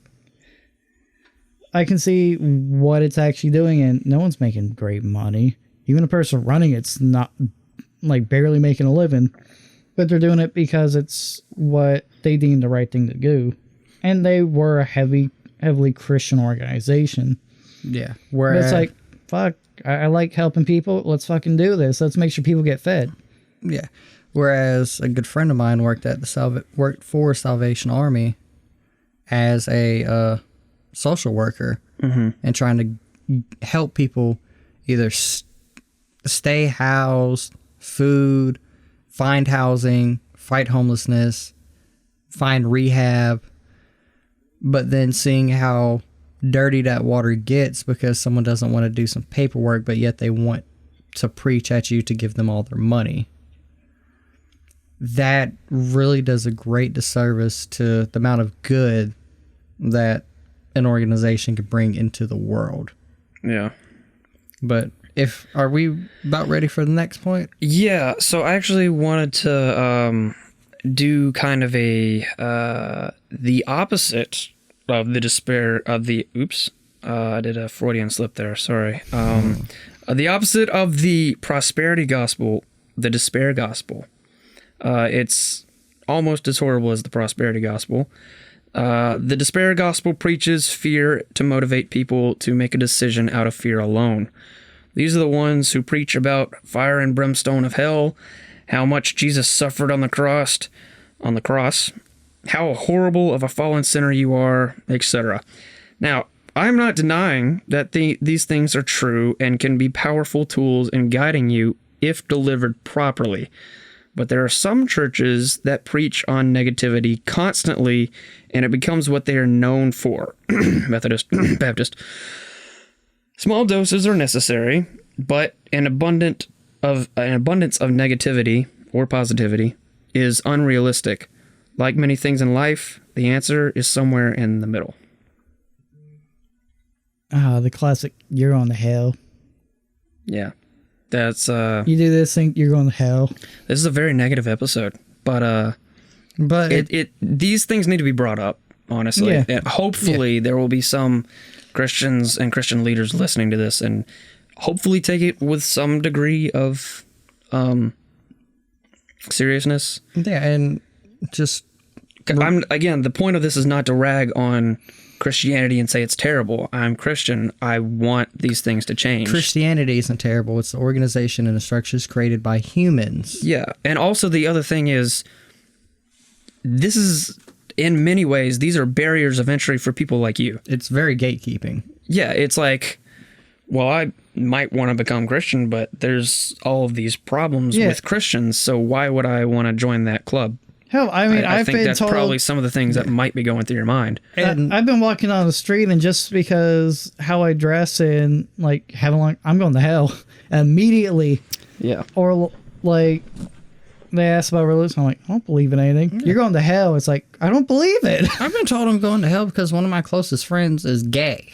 I can see what it's actually doing, and no one's making great money. Even a person running it's not, like, barely making a living, but they're doing it because it's what they deem the right thing to do. And they were a heavily Christian organization. Yeah. But it's like, fuck, I like helping people. Let's fucking do this. Let's make sure people get fed. Yeah. Whereas a good friend of mine worked for Salvation Army as a social worker and trying to help people either stay housed, food, find housing, fight homelessness, find rehab, but then seeing how dirty that water gets because someone doesn't want to do some paperwork, but yet they want to preach at you to give them all their money. That really does a great disservice to the amount of good that an organization could bring into the world. Yeah. But are we about ready for the next point? Yeah, so I actually wanted to do kind of the opposite of the despair of the I did a Freudian slip there, sorry. The opposite of the prosperity gospel, the despair gospel. It's almost as horrible as the prosperity gospel. The despair gospel preaches fear to motivate people to make a decision out of fear alone. These are the ones who preach about fire and brimstone of hell, how much Jesus suffered on the cross, how horrible of a fallen sinner you are, etc. Now, I'm not denying that these things are true and can be powerful tools in guiding you if delivered properly. But there are some churches that preach on negativity constantly, and it becomes what they are known for. Methodist, Baptist. Small doses are necessary, but an abundance of negativity or positivity is unrealistic. Like many things in life, the answer is somewhere in the middle. The classic, you're going to hell. Yeah. That's You do this thing, you're going to hell. this is a very negative episode, but these things need to be brought up, honestly. Yeah. And hopefully there will be some Christians and Christian leaders listening to this and hopefully take it with some degree of seriousness. Yeah, and just Again, the point of this is not to rag on Christianity and say it's terrible. I'm Christian. I want these things to change. Christianity isn't terrible. It's the organization and the structures created by humans. Yeah. And also the other thing is, this is, in many ways, these are barriers of entry for people like you. It's very gatekeeping. Yeah. It's like, well, I might want to become Christian, but there's all of these problems with Christians. So why would I want to join that club? Hell, I mean, I I've think been that's told, probably some of the things that might be going through your mind. And I've been walking on the street, and just because how I dress and like having like, I'm going to hell immediately. Yeah. Or like they ask about religion, I'm like, I don't believe in anything. You're going to hell. It's like, I don't believe it. I've been told I'm going to hell because one of my closest friends is gay.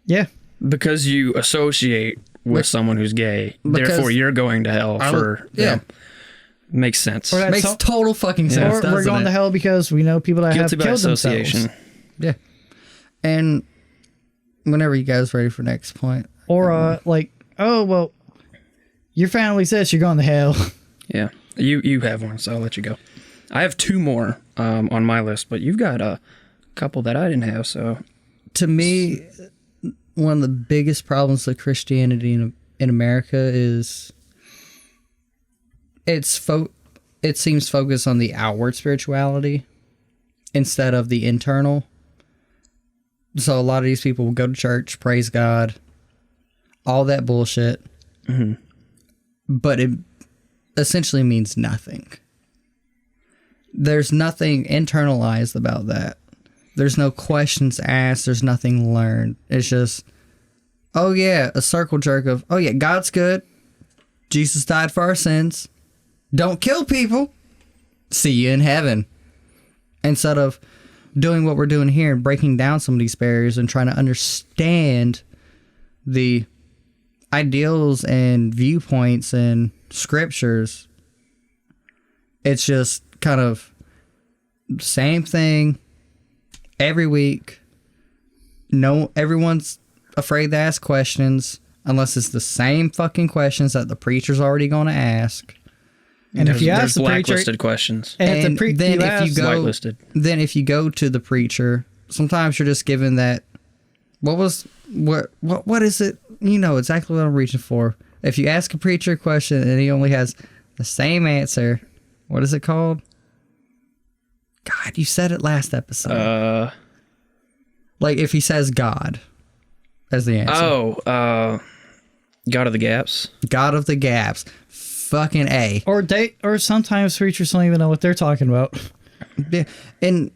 Yeah. Because you associate with someone who's gay, therefore you're going to hell for them. Makes sense. Or Makes total fucking sense. Or we're going to hell because we know people that Guilty have by killed association. themselves. Yeah. And whenever you guys ready for next point. Or like, oh well, your family says you're going to hell. Yeah. You have one, so I'll let you go. I have two more on my list, but you've got a couple that I didn't have, so. To me, one of the biggest problems with Christianity in America is it seems focused on the outward spirituality instead of the internal. So a lot of these people will go to church, praise God, all that bullshit. Mm-hmm. But it essentially means nothing. There's nothing internalized about that. There's no questions asked. There's nothing learned. It's just, oh yeah, a circle jerk of, oh yeah, God's good. Jesus died for our sins. Don't kill people. See you in heaven. Instead of doing what we're doing here and breaking down some of these barriers and trying to understand the ideals and viewpoints and scriptures, it's just kind of same thing every week. No, everyone's afraid to ask questions unless it's the same fucking questions that the preacher's already going to ask. And if you ask the preacher, blacklisted questions. and then if you go to the preacher, sometimes you're just given that. What is it? You know exactly what I'm reaching for. If you ask a preacher a question and he only has the same answer, what is it called? God, you said it last episode. Like if he says God as the answer. God of the Gaps. God of the Gaps. Fucking A. Or sometimes preachers don't even know what they're talking about. Yeah. And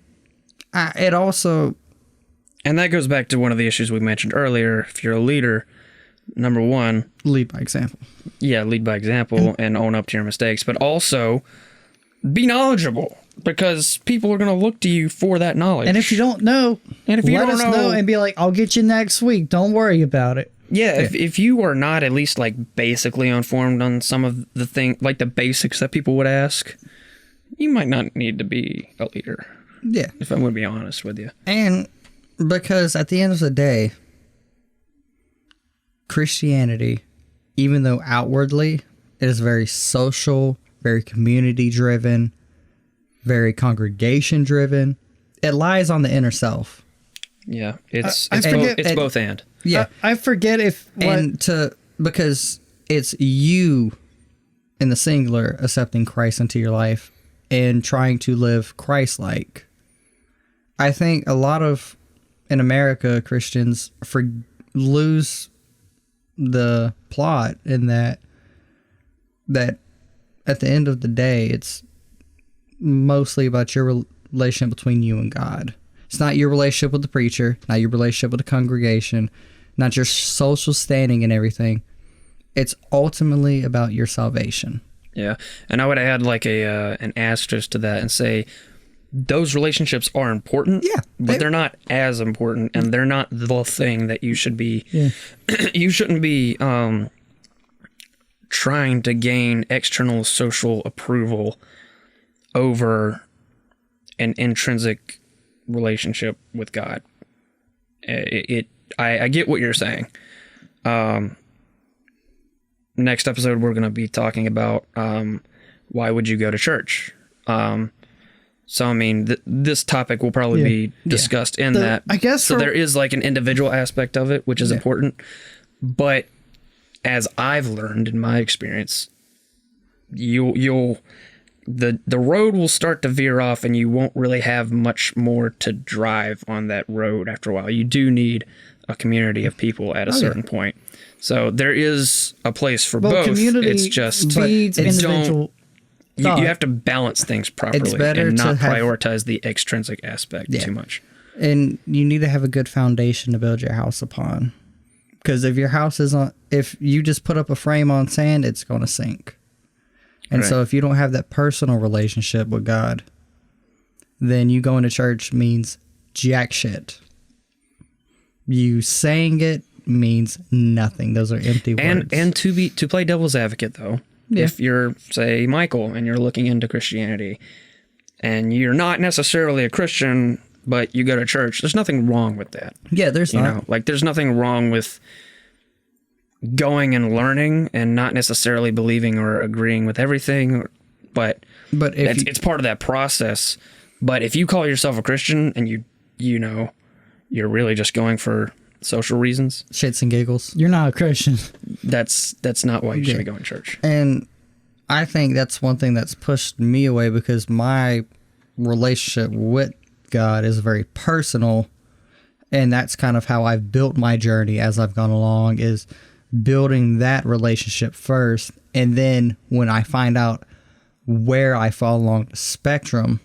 it also... And that goes back to one of the issues we mentioned earlier. If you're a leader, number one... Lead by example. Yeah, lead by example and own up to your mistakes. But also, be knowledgeable. Because people are going to look to you for that knowledge. And if you don't know, let us know and be like, I'll get you next week. Don't worry about it. Yeah, if you are not at least like basically informed on some of the thing, like the basics that people would ask, you might not need to be a leader. Yeah. If I'm going to be honest with you. And because at the end of the day, Christianity, even though outwardly it is very social, very community driven, very congregation driven, it lies on the inner self. Yeah, it's both and. Yeah, I forget because it's you in the singular accepting Christ into your life and trying to live Christ-like. I think a lot of in America Christians lose the plot in that at the end of the day it's mostly about your relationship between you and God. It's not your relationship with the preacher, not your relationship with the congregation, not your social standing and everything. It's ultimately about your salvation. Yeah, and I would add like an asterisk to that and say those relationships are important. Yeah, but they're not as important, and they're not the thing that you should be. Yeah. You shouldn't be trying to gain external social approval over an intrinsic relationship with God. I get what you're saying. Next episode, we're going to be talking about why would you go to church? So, I mean, this topic will probably be discussed in that. I guess so. There is like an individual aspect of it, which is important. But as I've learned in my experience, the road will start to veer off, and you won't really have much more to drive on that road after a while. You do need a community of people at a certain point. So there is a place for both. Community it's just feeds individual. You have to balance things properly and not prioritize the extrinsic aspect too much. And you need to have a good foundation to build your house upon. Because if your house if you just put up a frame on sand, it's going to sink. And so if you don't have that personal relationship with God, then you going to church means jack shit. You saying it means nothing. Those are empty words. And to play devil's advocate, though, if you're, say, Michael, and you're looking into Christianity, and you're not necessarily a Christian, but you go to church, there's nothing wrong with that. Yeah, there's not. There's nothing wrong with going and learning and not necessarily believing or agreeing with everything, but it's part of that process. But if you call yourself a Christian and you're really just going for social reasons, shits and giggles, you're not a Christian. That's not why you should be going to church. And I think that's one thing that's pushed me away, because my relationship with God is very personal, and that's kind of how I've built my journey as I've gone along, is building that relationship first, and then when I find out where I fall along the spectrum,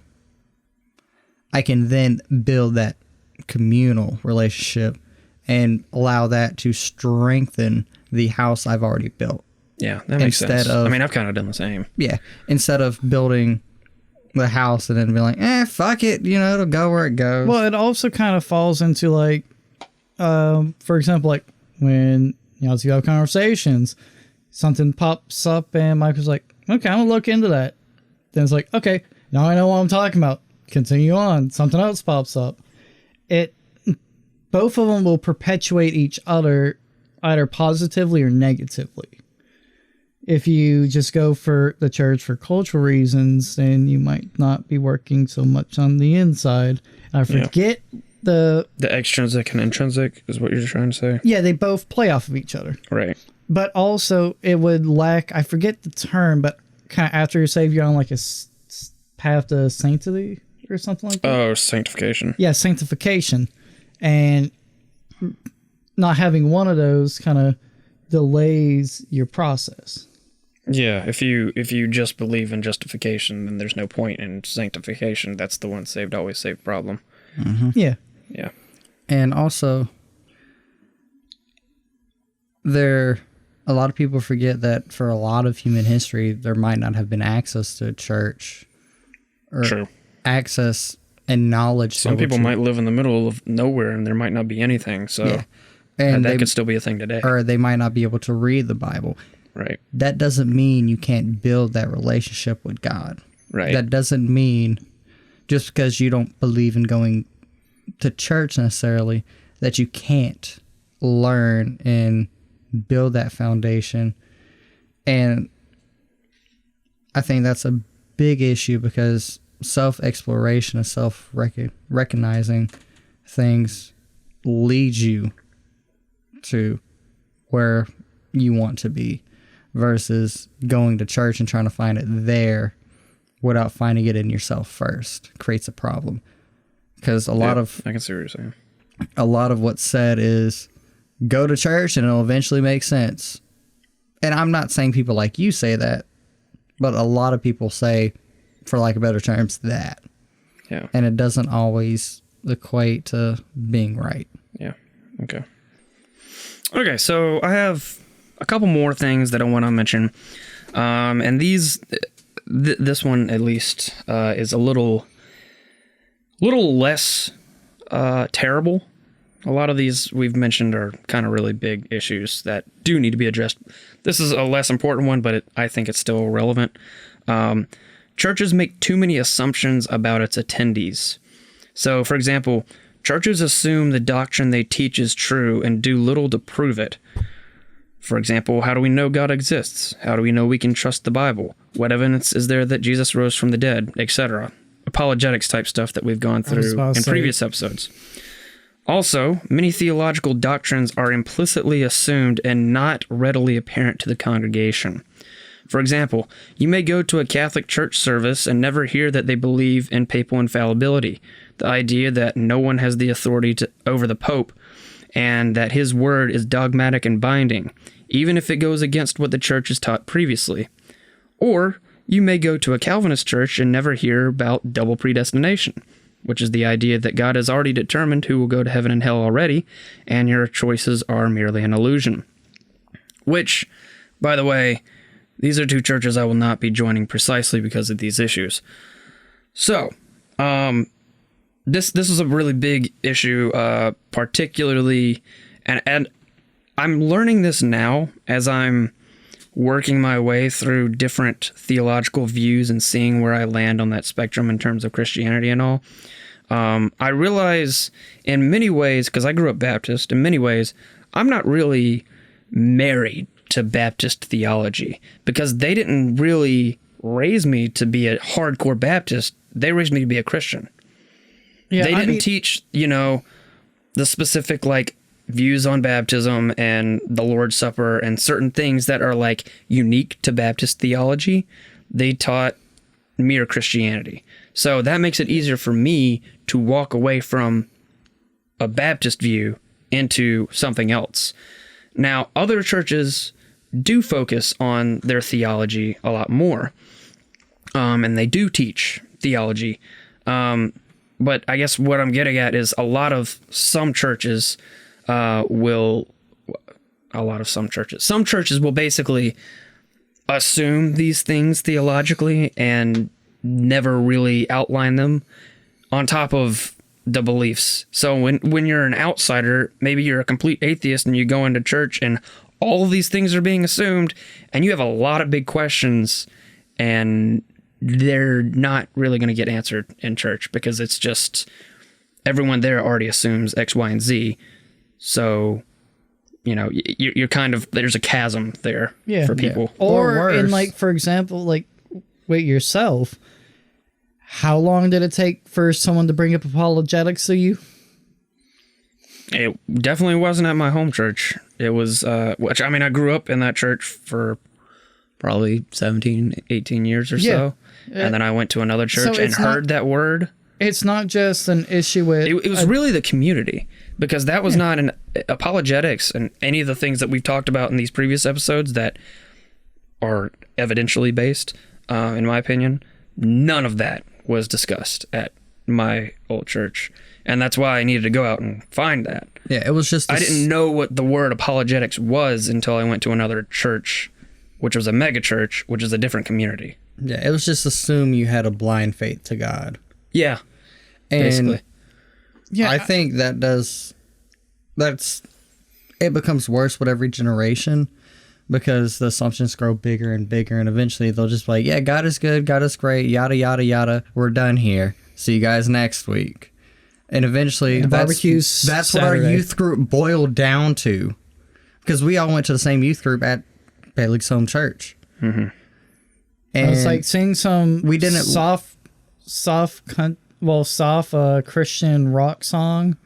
I can then build that communal relationship and allow that to strengthen the house I've already built. Yeah, that makes sense. I mean, I've kind of done the same. Yeah. Instead of building the house and then be like, fuck it, it'll go where it goes. Well, it also kind of falls into like, for example, like when, as you have conversations, something pops up and Michael's like, okay, I'm gonna look into that. Then it's like, okay, now I know what I'm talking about. Continue on. Something else pops up. Both of them will perpetuate each other either positively or negatively. If you just go for the church for cultural reasons, then you might not be working so much on the inside. I forget the extrinsic and intrinsic is what you're trying to say. Yeah, they both play off of each other. Right. But also it would lack, I forget the term, but kind of after you're saved, you're on like a path to sanctity or something like that. Oh, sanctification. Yeah, sanctification. And not having one of those kind of delays your process. Yeah, if you just believe in justification, then there's no point in sanctification. That's the once saved, always saved problem. Mm-hmm. Yeah. Yeah. And also, a lot of people forget that for a lot of human history, there might not have been access to a church or access and knowledge. Some people might live in the middle of nowhere and there might not be anything. So and that could still be a thing today. Or they might not be able to read the Bible. Right. That doesn't mean you can't build that relationship with God. Right. That doesn't mean just because you don't believe in going to church necessarily that you can't learn and build that foundation. And I think that's a big issue, because self-exploration and self-recognizing things leads you to where you want to be, versus going to church and trying to find it there without finding it in yourself first. Creates a problem. Because I can see what you're saying. A lot of what's said is go to church and it'll eventually make sense. And I'm not saying people like you say that, but a lot of people say, for lack of better terms, that. Yeah. And it doesn't always equate to being right. Yeah. Okay. Okay, so I have a couple more things that I want to mention. And this one at least is a little less terrible. A lot of these we've mentioned are kind of really big issues that do need to be addressed. This is a less important one, but I think it's still relevant. Churches make too many assumptions about its attendees. So, for example, churches assume the doctrine they teach is true and do little to prove it. For example, how do we know God exists? How do we know we can trust the Bible? What evidence is there that Jesus rose from the dead, etc.? Apologetics type stuff that we've gone through in previous episodes. Also, many theological doctrines are implicitly assumed and not readily apparent to the congregation. For example, you may go to a Catholic church service and never hear that they believe in papal infallibility, the idea that no one has the authority over the Pope, and that his word is dogmatic and binding, even if it goes against what the church has taught previously. Or you may go to a Calvinist church and never hear about double predestination, which is the idea that God has already determined who will go to heaven and hell already, and your choices are merely an illusion. Which, by the way, these are two churches I will not be joining precisely because of these issues. So, this is a really big issue, particularly, and I'm learning this now as I'm working my way through different theological views and seeing where I land on that spectrum in terms of Christianity and all. I realize in many ways, because I grew up Baptist, in many ways, I'm not really married to Baptist theology because they didn't really raise me to be a hardcore Baptist. They raised me to be a Christian. Yeah, they didn't teach, the specific, views on baptism and the Lord's Supper and certain things that are, unique to Baptist theology. They taught mere Christianity. So that makes it easier for me to walk away from a Baptist view into something else. Now, other churches do focus on their theology a lot more, and they do teach theology. But I guess what I'm getting at is some churches will basically assume these things theologically and never really outline them on top of the beliefs. So when you're an outsider, maybe you're a complete atheist and you go into church and all of these things are being assumed and you have a lot of big questions and they're not really going to get answered in church because it's just everyone there already assumes X, Y, and Z. So, you're kind of, there's a chasm there for people. Yeah. Or in for example, with yourself, how long did it take for someone to bring up apologetics to you? It definitely wasn't at my home church. It was, I grew up in that church for probably 17, 18 years or so. And then I went to another church and heard that word. It's not just an issue with... It was really the community, because that was not an apologetics and any of the things that we've talked about in these previous episodes that are evidentially based, in my opinion. None of that was discussed at my old church. And that's why I needed to go out and find that. Yeah, it was just... I didn't know what the word apologetics was until I went to another church, which was a mega church, which is a different community. Yeah, it was just assume you had a blind faith to God. Yeah, and basically. Yeah, I think it becomes worse with every generation because the assumptions grow bigger and bigger, and eventually they'll just be like, yeah, God is good, God is great, yada, yada, yada, we're done here. See you guys next week. And eventually that's what our youth group boiled down to, because we all went to the same youth group at Bailey's home church. Mm-hmm. And it's like seeing some soft Christian rock song,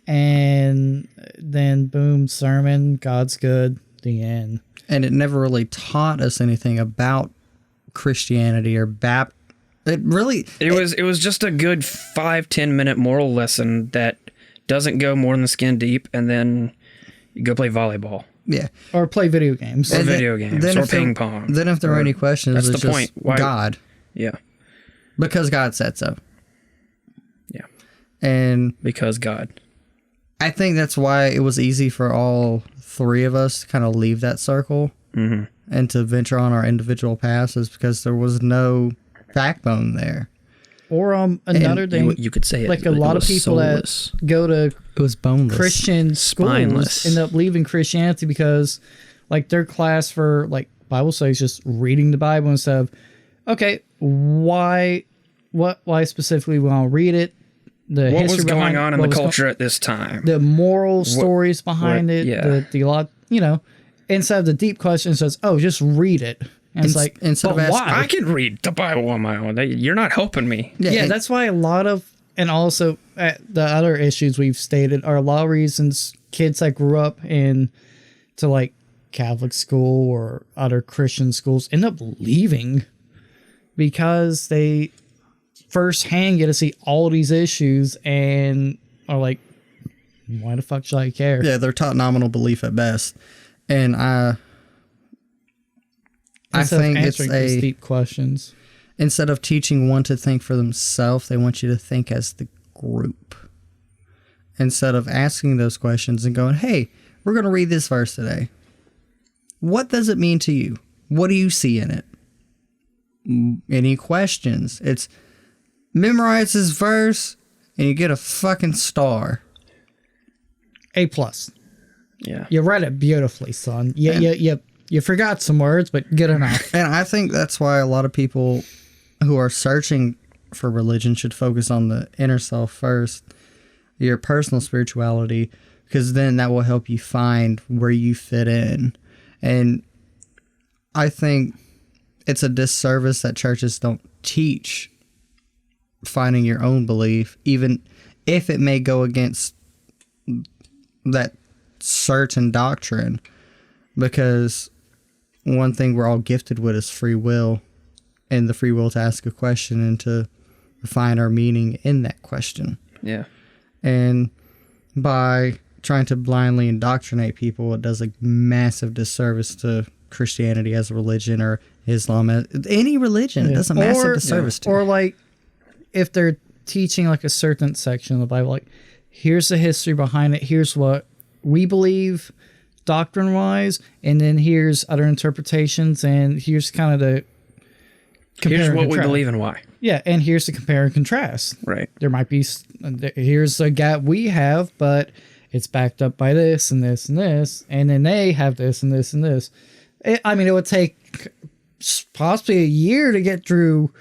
and then boom, sermon, God's good, the end. And it never really taught us anything about Christianity or Baptist. It was just a good 5-10 minute moral lesson that doesn't go more than the skin deep, and then you go play volleyball. Yeah. Or play video games. Or video games. Or ping pong. Then if there are any questions, that's it's the just point. Why? God. Yeah. Because God said so. Yeah. And because God. I think that's why it was easy for all three of us to kind of leave that circle. Mm-hmm. and to venture on our individual paths is because there was no backbone there. Or another thing, you could say it, like a lot of people soulless. that go to It was boneless. Christian schools Spineless. end up leaving Christianity because like their class for like Bible study is just reading the Bible instead of, okay, why specifically we want to read it? The What history was going behind on in what the was culture at this time? the moral stories behind it, yeah. the lot, instead of the deep questions, says, oh, just read it. And it's like, instead but of asking- why? I can read the Bible on my own. You're not helping me. Yeah, and- that's why a lot of, and also the other issues we've stated are a lot of reasons kids that grew up in to like Catholic school or other Christian schools end up leaving because they firsthand get to see all these issues and are like, why the fuck should I care? Yeah, they're taught nominal belief at best. And I Instead of think it's answering these deep questions. instead of teaching one to think for themselves, they want you to think as the group. Instead of asking those questions and going, hey, we're going to read this verse today. What does it mean to you? What do you see in it? Any questions? It's memorize this verse and you get a fucking star. A+. Yeah. You read it beautifully, son. You forgot some words, but good enough. And I think that's why a lot of people who are searching for religion should focus on the inner self first, your personal spirituality, because then that will help you find where you fit in. And I think it's a disservice that churches don't teach finding your own belief, even if it may go against that certain doctrine, because one thing we're all gifted with is free will, and the free will to ask a question and to find our meaning in that question. Yeah. And by trying to blindly indoctrinate people, it does a massive disservice to Christianity as a religion, or Islam as any religion. It does a massive disservice to. Or like if they're teaching like a certain section of the Bible, like here's the history behind it, here's what we believe doctrine wise, and then here's other interpretations, and here's kind of the Here's what we believe and why. Yeah, and here's the compare and contrast. Right. There might be here's a gap we have, but it's backed up by this and this and this, and then they have this and this and this. It would take possibly a year to get through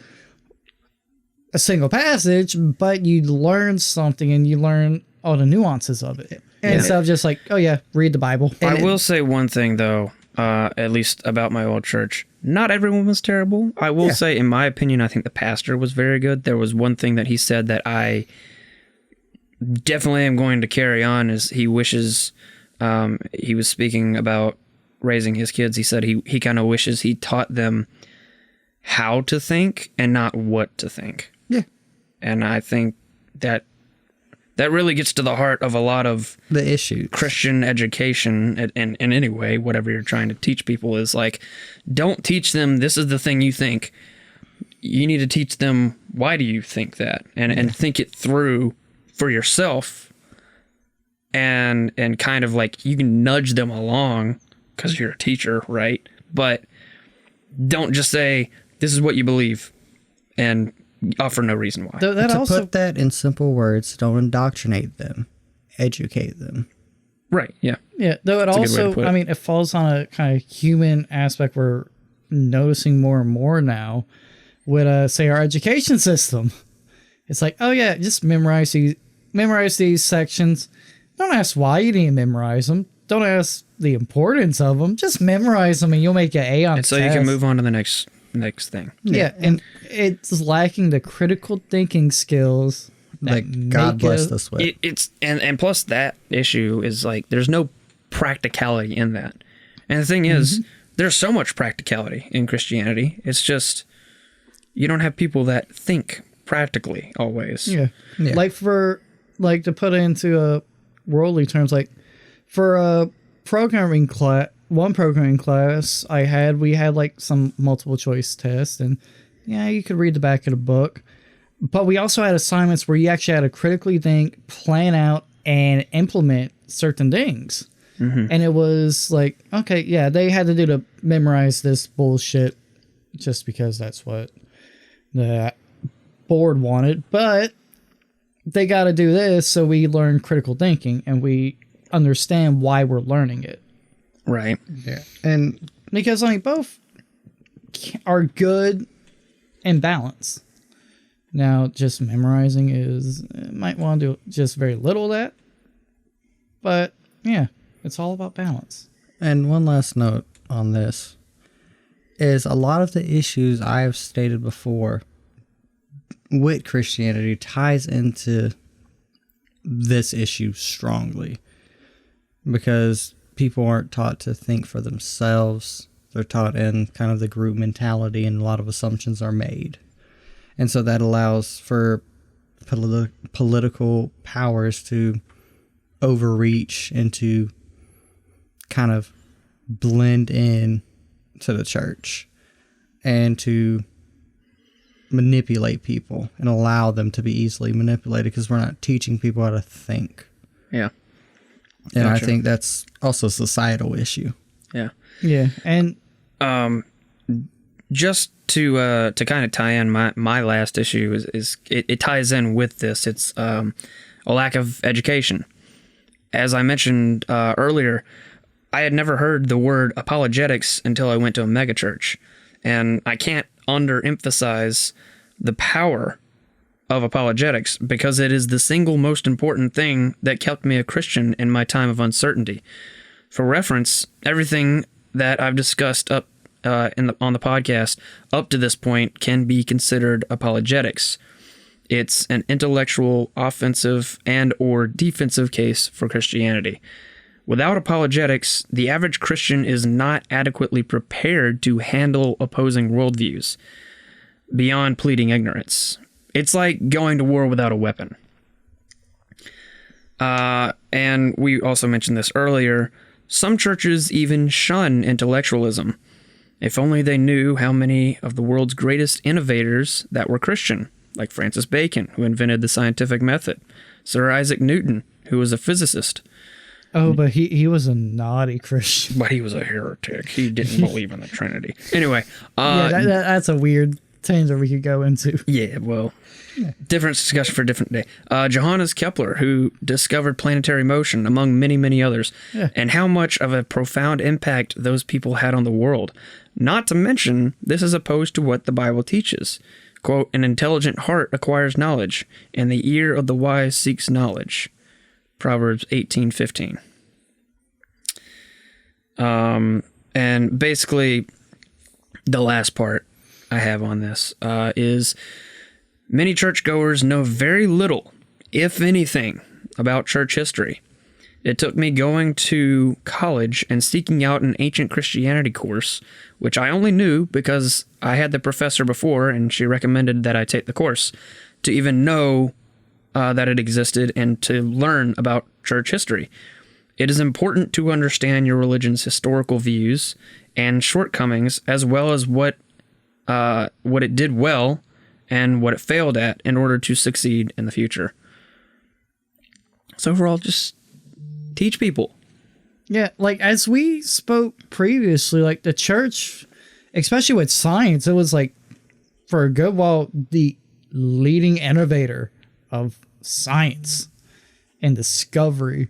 a single passage, but you learn something and you learn all the nuances of it. Instead of just like, oh yeah, read the Bible. I will say one thing though, at least about my old church. Not everyone was terrible. I will say, in my opinion, I think the pastor was very good. There was one thing that he said that I definitely am going to carry on, is he wishes, he was speaking about raising his kids. He said he kind of wishes he taught them how to think and not what to think. Yeah. And I think that really gets to the heart of a lot of The issue. Christian education in any way, whatever you're trying to teach people, is like, don't teach them this is the thing you think. You need to teach them, why do you think that? And think it through for yourself, and kind of like you can nudge them along because you're a teacher, right? But don't just say, this is what you believe, and offer no reason why. That To also put that in simple words, don't indoctrinate them, educate them. Right, yeah. Yeah, though it That's a good way to also, put it. it falls on a kind of human aspect we're noticing more and more now with, say, our education system. It's like, oh yeah, just memorize these sections. Don't ask why you need to memorize them. Don't ask the importance of them. Just memorize them and you'll make an A on And the so you test. can move on to the next thing. Yeah, and it's lacking the critical thinking skills That God blessed it- us with. It's and plus that issue is like there's no practicality in that. And the thing is, there's so much practicality in Christianity. It's just you don't have people that think practically always. Yeah. Yeah. Like to put it into worldly terms, like for a programming class, one programming class we had like some multiple choice tests, and yeah, you could read the back of the book. But we also had assignments where you actually had to critically think, plan out, and implement certain things. And it was like, okay, yeah, they had to do to memorize this bullshit just because that's what the board wanted. But they got to do this so we learn critical thinking and we understand why we're learning it. Right. Yeah. And Because, I mean, both are good and balanced. Now, just memorizing might want to do just very little of that. But, yeah, it's all about balance. And one last note on this is a lot of the issues I have stated before with Christianity ties into this issue strongly, because people aren't taught to think for themselves. They're taught in kind of the group mentality, and a lot of assumptions are made. And so that allows for political powers to overreach and to kind of blend in to the church and to manipulate people and allow them to be easily manipulated, because we're not teaching people how to think. Yeah. And Gotcha. I think that's also a societal issue. Yeah. Yeah, and Just to kind of tie in my last issue is it ties in with this. It's a lack of education. As I mentioned earlier, I had never heard the word apologetics until I went to a megachurch, and I can't underemphasize the power of apologetics, because it is the single most important thing that kept me a Christian in my time of uncertainty. For reference, everything that I've discussed up on the podcast up to this point can be considered apologetics. It's an intellectual, offensive, and or defensive case for Christianity. Without apologetics, the average Christian is not adequately prepared to handle opposing worldviews, beyond pleading ignorance. It's like going to war without a weapon. And we also mentioned this earlier, some churches even shun intellectualism. If only they knew how many of the world's greatest innovators that were Christian, like Francis Bacon, who invented the scientific method, Sir Isaac Newton, who was a physicist. oh, but he was a naughty Christian. But he was a heretic. He didn't believe in the Trinity. Anyway. Yeah, that's a weird tangent we could go into. Yeah, well, different discussion for a different day. Johannes Kepler, who discovered planetary motion, among many, many others, and how much of a profound impact those people had on the world. Not to mention, this is opposed to what the Bible teaches. Quote, an intelligent heart acquires knowledge, and the ear of the wise seeks knowledge. Proverbs 18:15. And basically, the last part I have on this is many churchgoers know very little, if anything, about church history. It took me going to college and seeking out an ancient Christianity course, which I only knew because I had the professor before and she recommended that I take the course, to even know that it existed and to learn about church history. It is important to understand your religion's historical views and shortcomings, as well as what it did well and what it failed at, in order to succeed in the future. So overall, just teach people. Yeah, like as we spoke previously, like the church, especially with science, it was like for a good while the leading innovator of science and discovery.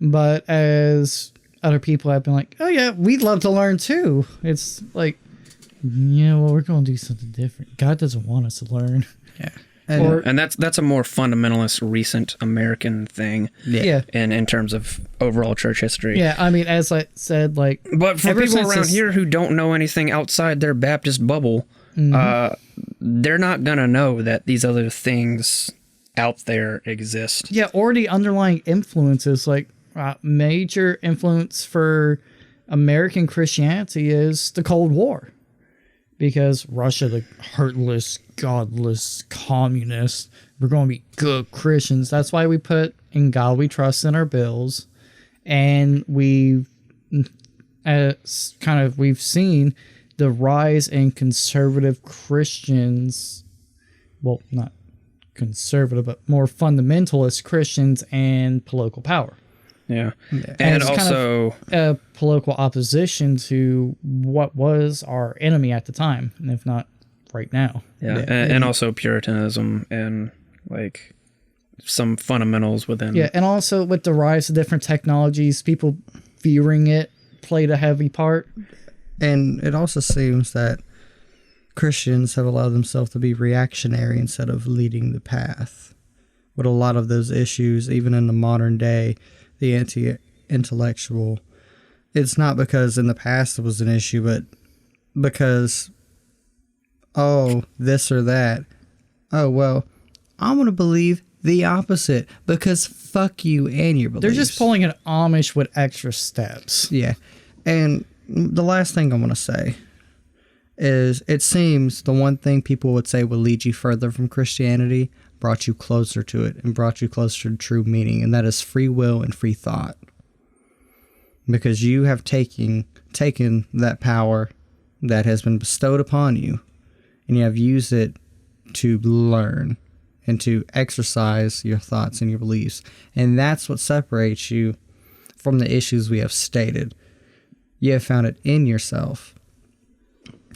But as other people have been like, oh yeah, we'd love to learn too. It's like, yeah, well, we're going to do something different. God doesn't want us to learn. Yeah. And that's a more fundamentalist, recent American thing. Yeah. In terms of overall church history. Yeah, I mean, as I said, like, But for ever people since around this- here who don't know anything outside their Baptist bubble, they're not going to know that these other things out there exist. yeah, or the underlying influences, like major influence for American Christianity is the Cold War. Because Russia, the heartless, godless, communist, we're going to be good Christians. That's why we put "In God We Trust" in our bills, and we've seen the rise in conservative Christians. Well, not conservative, but more fundamentalist Christians and political power. Yeah. And And it's kind also, a political opposition to what was our enemy at the time, and if not right now. yeah, and also Puritanism and like some fundamentals within. Yeah, and also with the rise of different technologies, people fearing it played a heavy part. And it also seems that Christians have allowed themselves to be reactionary instead of leading the path. With a lot of those issues, even in the modern day, the anti-intellectual, it's not because in the past it was an issue, but because, oh, this or that. Oh, well, I'm going to believe the opposite because fuck you and your beliefs. They're just pulling an Amish with extra steps. Yeah. And the last thing I want to say is it seems the one thing people would say will lead you further from Christianity brought you closer to it and brought you closer to true meaning, and that is free will and free thought. Because you have taken that power that has been bestowed upon you, and you have used it to learn and to exercise your thoughts and your beliefs. And that's what separates you from the issues we have stated. You have found it in yourself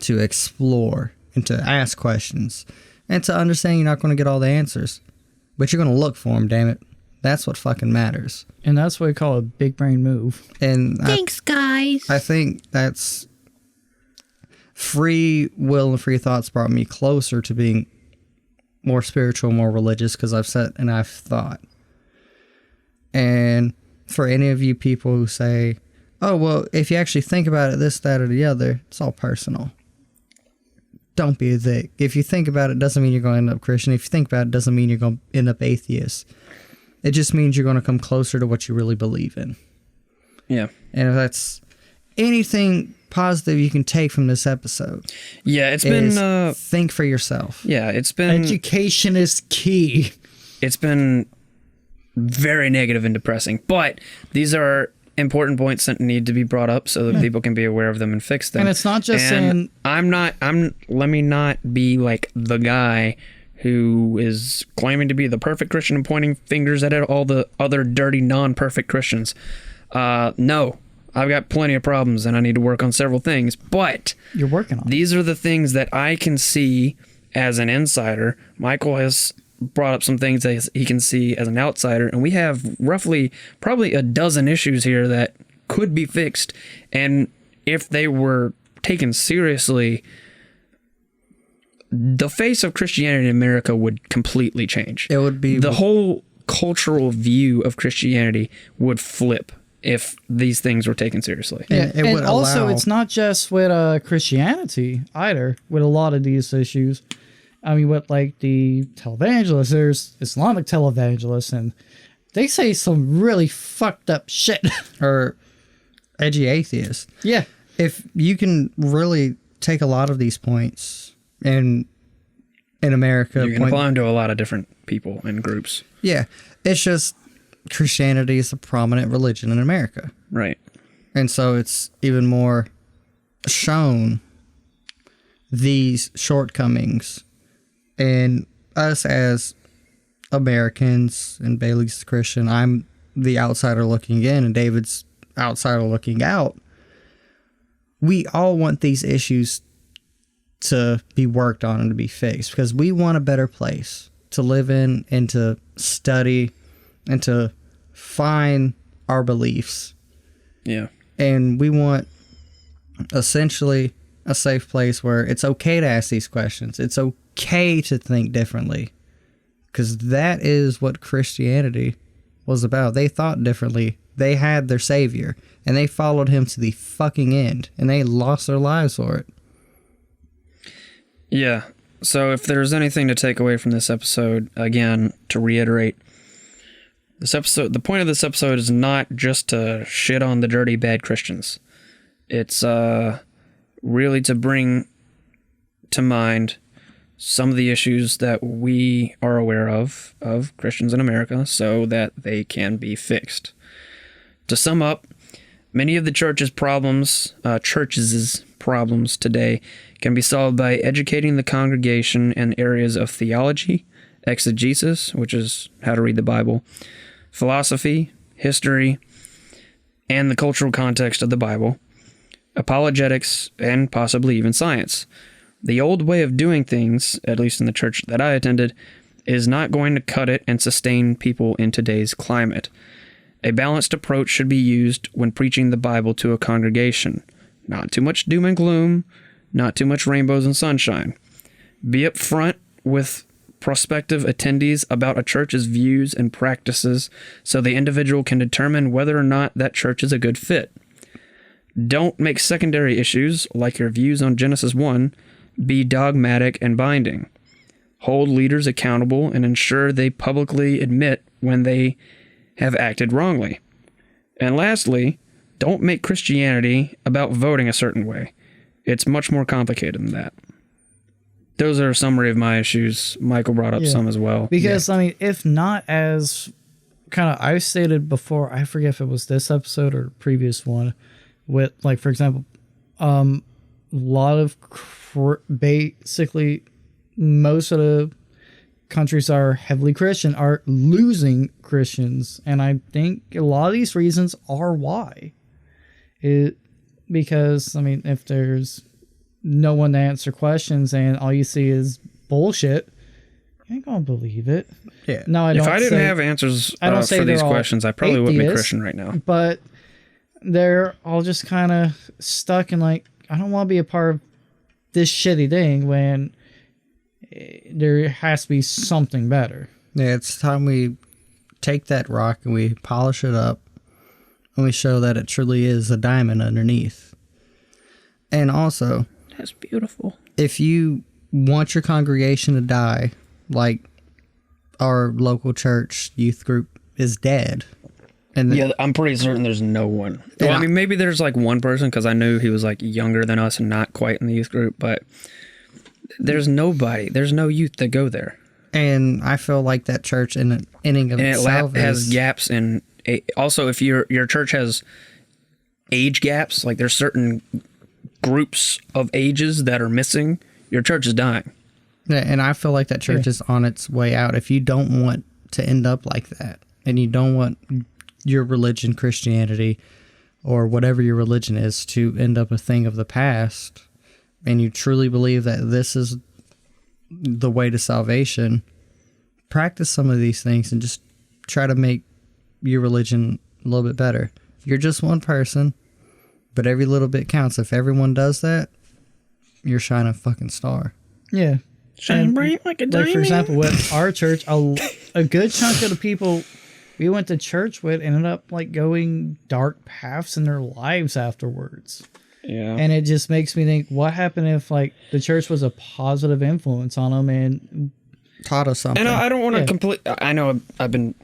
to explore and to ask questions and to understand you're not going to get all the answers, but you're going to look for them, damn it. That's what fucking matters. And that's what we call a big brain move. And Thanks, guys. I think that's free will and free thoughts brought me closer to being more spiritual, more religious, because I've sat and I've thought. And for any of you people who say, oh, well, if you actually think about it, this, that, or the other, it's all personal. Don't be a dick. If you think about it, doesn't mean you're going to end up Christian. If you think about it, doesn't mean you're going to end up atheist. It just means you're going to come closer to what you really believe in. yeah. And if that's anything positive you can take from this episode, Yeah, it's been, think for yourself. yeah, it's been, Education is key. it's been very negative and depressing, but these are important points that need to be brought up so that people can be aware of them and fix them. And it's not just and in... let me not be like the guy who is claiming to be the perfect Christian and pointing fingers at all the other dirty, non-perfect Christians. No, I've got plenty of problems and I need to work on several things, but You're working on it. these are the things that I can see as an insider. Michael has brought up some things that he can see as an outsider, and we have roughly probably a dozen issues here that could be fixed, and if they were taken seriously, the face of Christianity in America would completely change. It would be... The whole cultural view of Christianity would flip if these things were taken seriously. Yeah, it and would also allow- it's not just with Christianity either. With a lot of these issues, I mean, with like the televangelists, there's Islamic televangelists, and they say some really fucked up shit. Or edgy atheists. Yeah, If you can really take a lot of these points in America, You can apply them to a lot of different people and groups. yeah, it's just Christianity is a prominent religion in America. Right. And so it's even more shown these shortcomings. And us as Americans, and Bailey's Christian, I'm the outsider looking in, and David's outsider looking out. We all want these issues to be worked on and to be fixed because we want a better place to live in and to study and to find our beliefs. Yeah. And we want essentially a safe place where it's okay to ask these questions. It's okay to think differently. Because that is what Christianity was about. They thought differently. They had their savior. And they followed him to the fucking end. And they lost their lives for it. Yeah. So if there's anything to take away from this episode, again, to reiterate, the point of this episode is not just to shit on the dirty, bad Christians. It's really to bring to mind some of the issues that we are aware of Christians in America so that they can be fixed. To sum up, many of the church's problems today can be solved by educating the congregation in areas of theology, exegesis, which is how to read the Bible, philosophy, history, and the cultural context of the Bible, apologetics, and possibly even science. The old way of doing things, at least in the church that I attended, is not going to cut it and sustain people in today's climate. A balanced approach should be used when preaching the Bible to a congregation. Not too much doom and gloom, not too much rainbows and sunshine. Be upfront with prospective attendees about a church's views and practices so the individual can determine whether or not that church is a good fit. Don't make secondary issues, like your views on Genesis 1, be dogmatic and binding. Hold leaders accountable and ensure they publicly admit when they have acted wrongly. And lastly, don't make Christianity about voting a certain way. It's much more complicated than that. Those are a summary of my issues. Michael brought up some as well. Because, I mean, if not as kind of I stated before, I forget if it was this episode or previous one, with, like, for example, a lot of basically most of the countries that are heavily Christian are losing Christians. And I think a lot of these reasons are why. Because, I mean, if there's no one to answer questions and all you see is bullshit, you ain't gonna believe it. Yeah. No, If I didn't have answers for these questions, I probably wouldn't be Christian right now. But they're all just kind of stuck in, like, I don't want to be a part of this shitty thing when there has to be something better. Yeah, it's time we take that rock and we polish it up and we show that it truly is a diamond underneath. And also, that's beautiful. If you want your congregation to die, like our local church youth group is dead. And yeah, I'm pretty certain there's no one. Well, I mean, maybe there's like one person, because I knew he was like younger than us and not quite in the youth group, but there's nobody. There's no youth that go there. And I feel like that church in the ending of itself has gaps in. Also, if your church has age gaps, like there's certain groups of ages that are missing, your church is dying. Yeah, and I feel like that church is on its way out. If you don't want to end up like that, and you don't want your religion, Christianity, or whatever your religion is, to end up a thing of the past, and you truly believe that this is the way to salvation, practice some of these things and just try to make your religion a little bit better. You're just one person, but every little bit counts. If everyone does that, you're shining a fucking star. Yeah. Shine bright like a diamond. Like, for example, with our church, a good chunk of the people we went to church with ended up like going dark paths in their lives afterwards. Yeah. And it just makes me think, what happened if like the church was a positive influence on them and taught us something? And I don't want to I know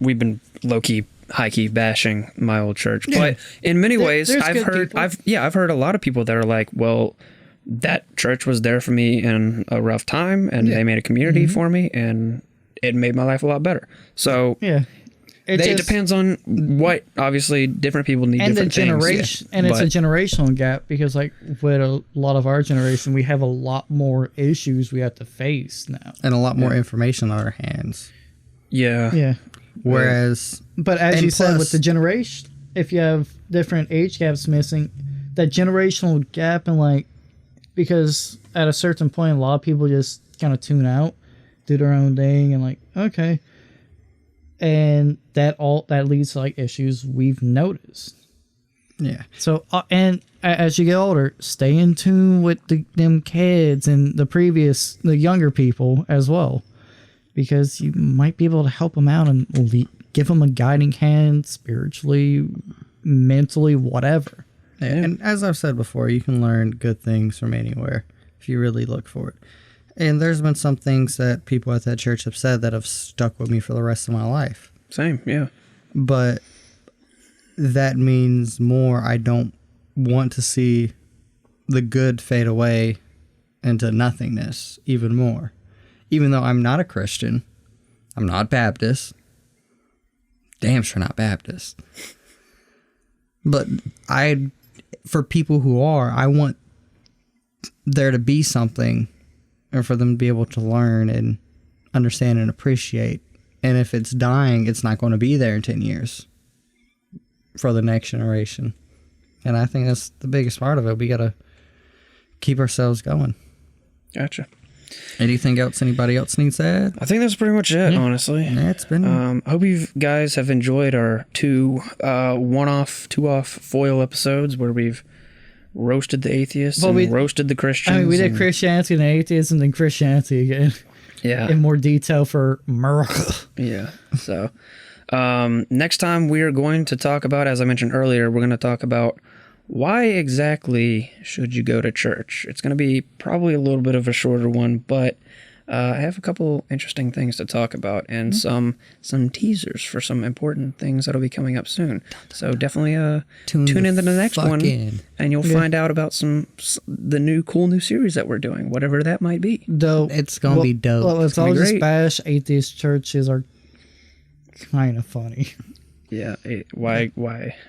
we've been low key, high key bashing my old church, but in many ways, I've heard a lot of people that are like, well, that church was there for me in a rough time, and they made a community for me, and it made my life a lot better. So it depends on what, obviously, different people need different things. And it's a generational gap, because like with a lot of our generation, we have a lot more issues we have to face now. And a lot more information on our hands. Yeah. Yeah. Whereas... But as you said, with the generation, if you have different age gaps missing, that generational gap, and like, because at a certain point, a lot of people just kind of tune out, do their own thing, and like, okay. And that leads to like issues we've noticed. Yeah. So and as you get older, stay in tune with them kids and the younger people as well, because you might be able to help them out and give them a guiding hand spiritually, mentally, whatever. Yeah. And as I've said before, you can learn good things from anywhere if you really look for it. And there's been some things that people at that church have said that have stuck with me for the rest of my life. Same, yeah. But that means more. I don't want to see the good fade away into nothingness even more. Even though I'm not a Christian, I'm not Baptist. Damn sure not Baptist. But for people who are, I want there to be something, and for them to be able to learn and understand and appreciate. And if it's dying, it's not going to be there in 10 years. for the next generation. And I think that's the biggest part of it. We got to keep ourselves going. Gotcha. Anything else anybody else needs to add? I think that's pretty much it, honestly. Yeah, it's been... I hope you guys have enjoyed our two off foil episodes where we've roasted the atheists and roasted the Christians. I mean, we did Christianity and atheism, then Christianity again. Yeah. In more detail for miracle. Yeah. So, next time we are going to talk about, as I mentioned earlier, we're going to talk about why exactly should you go to church? It's going to be probably a little bit of a shorter one, but I have a couple interesting things to talk about and some teasers for some important things that'll be coming up soon. So definitely tune into the next one, and you'll find out about the new cool new series that we're doing, whatever that might be. Dope. It's going to be dope. Well, let's all just bash atheist churches are kind of funny. Yeah. Why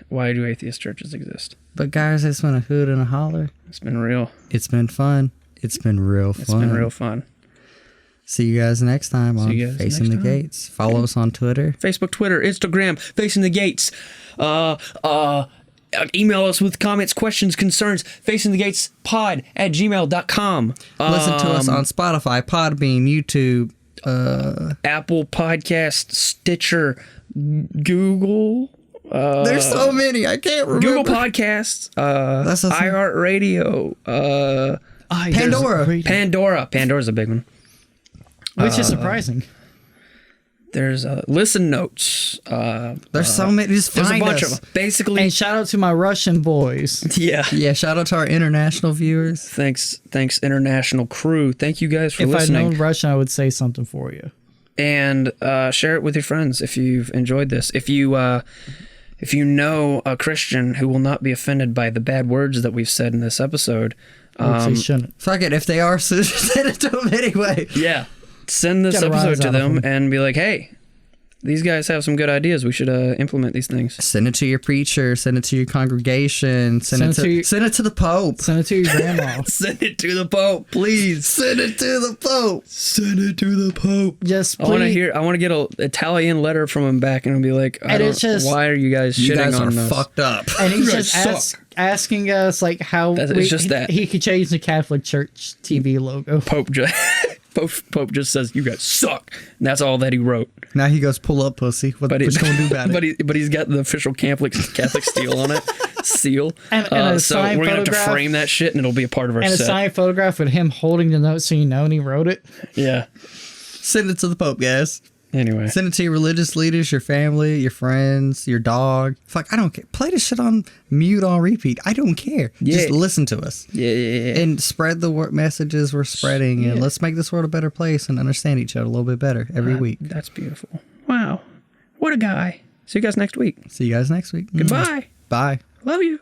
do atheist churches exist? But guys, it's been a hoot and a holler. It's been real. It's been fun. It's been real fun. It's been real fun. See you guys next time on Facing the Gates. Follow us on Twitter. Facebook, Twitter, Instagram, Facing the Gates. Email us with comments, questions, concerns, facingthegatespod@gmail.com. Listen to us on Spotify, Podbean, YouTube, Apple Podcast, Stitcher, Google. There's so many. I can't remember. Google Podcasts, iHeartRadio, Pandora. Pandora's a big one. Which is surprising. There's Listen Notes. There's so many. Just there's find a bunch us. of them. Basically, And shout out to my Russian boys. yeah. Yeah, shout out to our international viewers. Thanks, international crew. Thank you guys for listening. If I'd known Russian, I would say something for you. And share it with your friends if you've enjoyed this. If you know a Christian who will not be offended by the bad words that we've said in this episode, Which they shouldn't. Fuck it. If they are, send it to them anyway. yeah, send this episode to them and be like, hey, these guys have some good ideas. We should implement these things. Send it to your preacher. Send it to your congregation. Send it to the Pope. Send it to your grandma. Send it to the Pope, please. Send it to the Pope. Send it to the Pope. Just I want to get an Italian letter from him back and be like, why are you guys shitting on us? Fucked up. And he's just asking us like how he could change the Catholic Church TV logo. Pope just says, you guys suck. And that's all that he wrote. Now he goes, pull up, pussy. What you gonna do about it? But he's got the official Catholic seal on it. Seal. And a so we're going to have to frame that shit and it'll be a part of our set. And a signed photograph with him holding the note so you know and he wrote it. Yeah. Send it to the Pope, guys. Anyway. Send it to your religious leaders, your family, your friends, your dog. Fuck, I don't care. Play this shit on mute on repeat. I don't care. Yeah. Just listen to us. Yeah. And spread the messages we're spreading. And let's make this world a better place and understand each other a little bit better every week. That's beautiful. Wow. What a guy. See you guys next week. See you guys next week. Goodbye. Bye. Love you.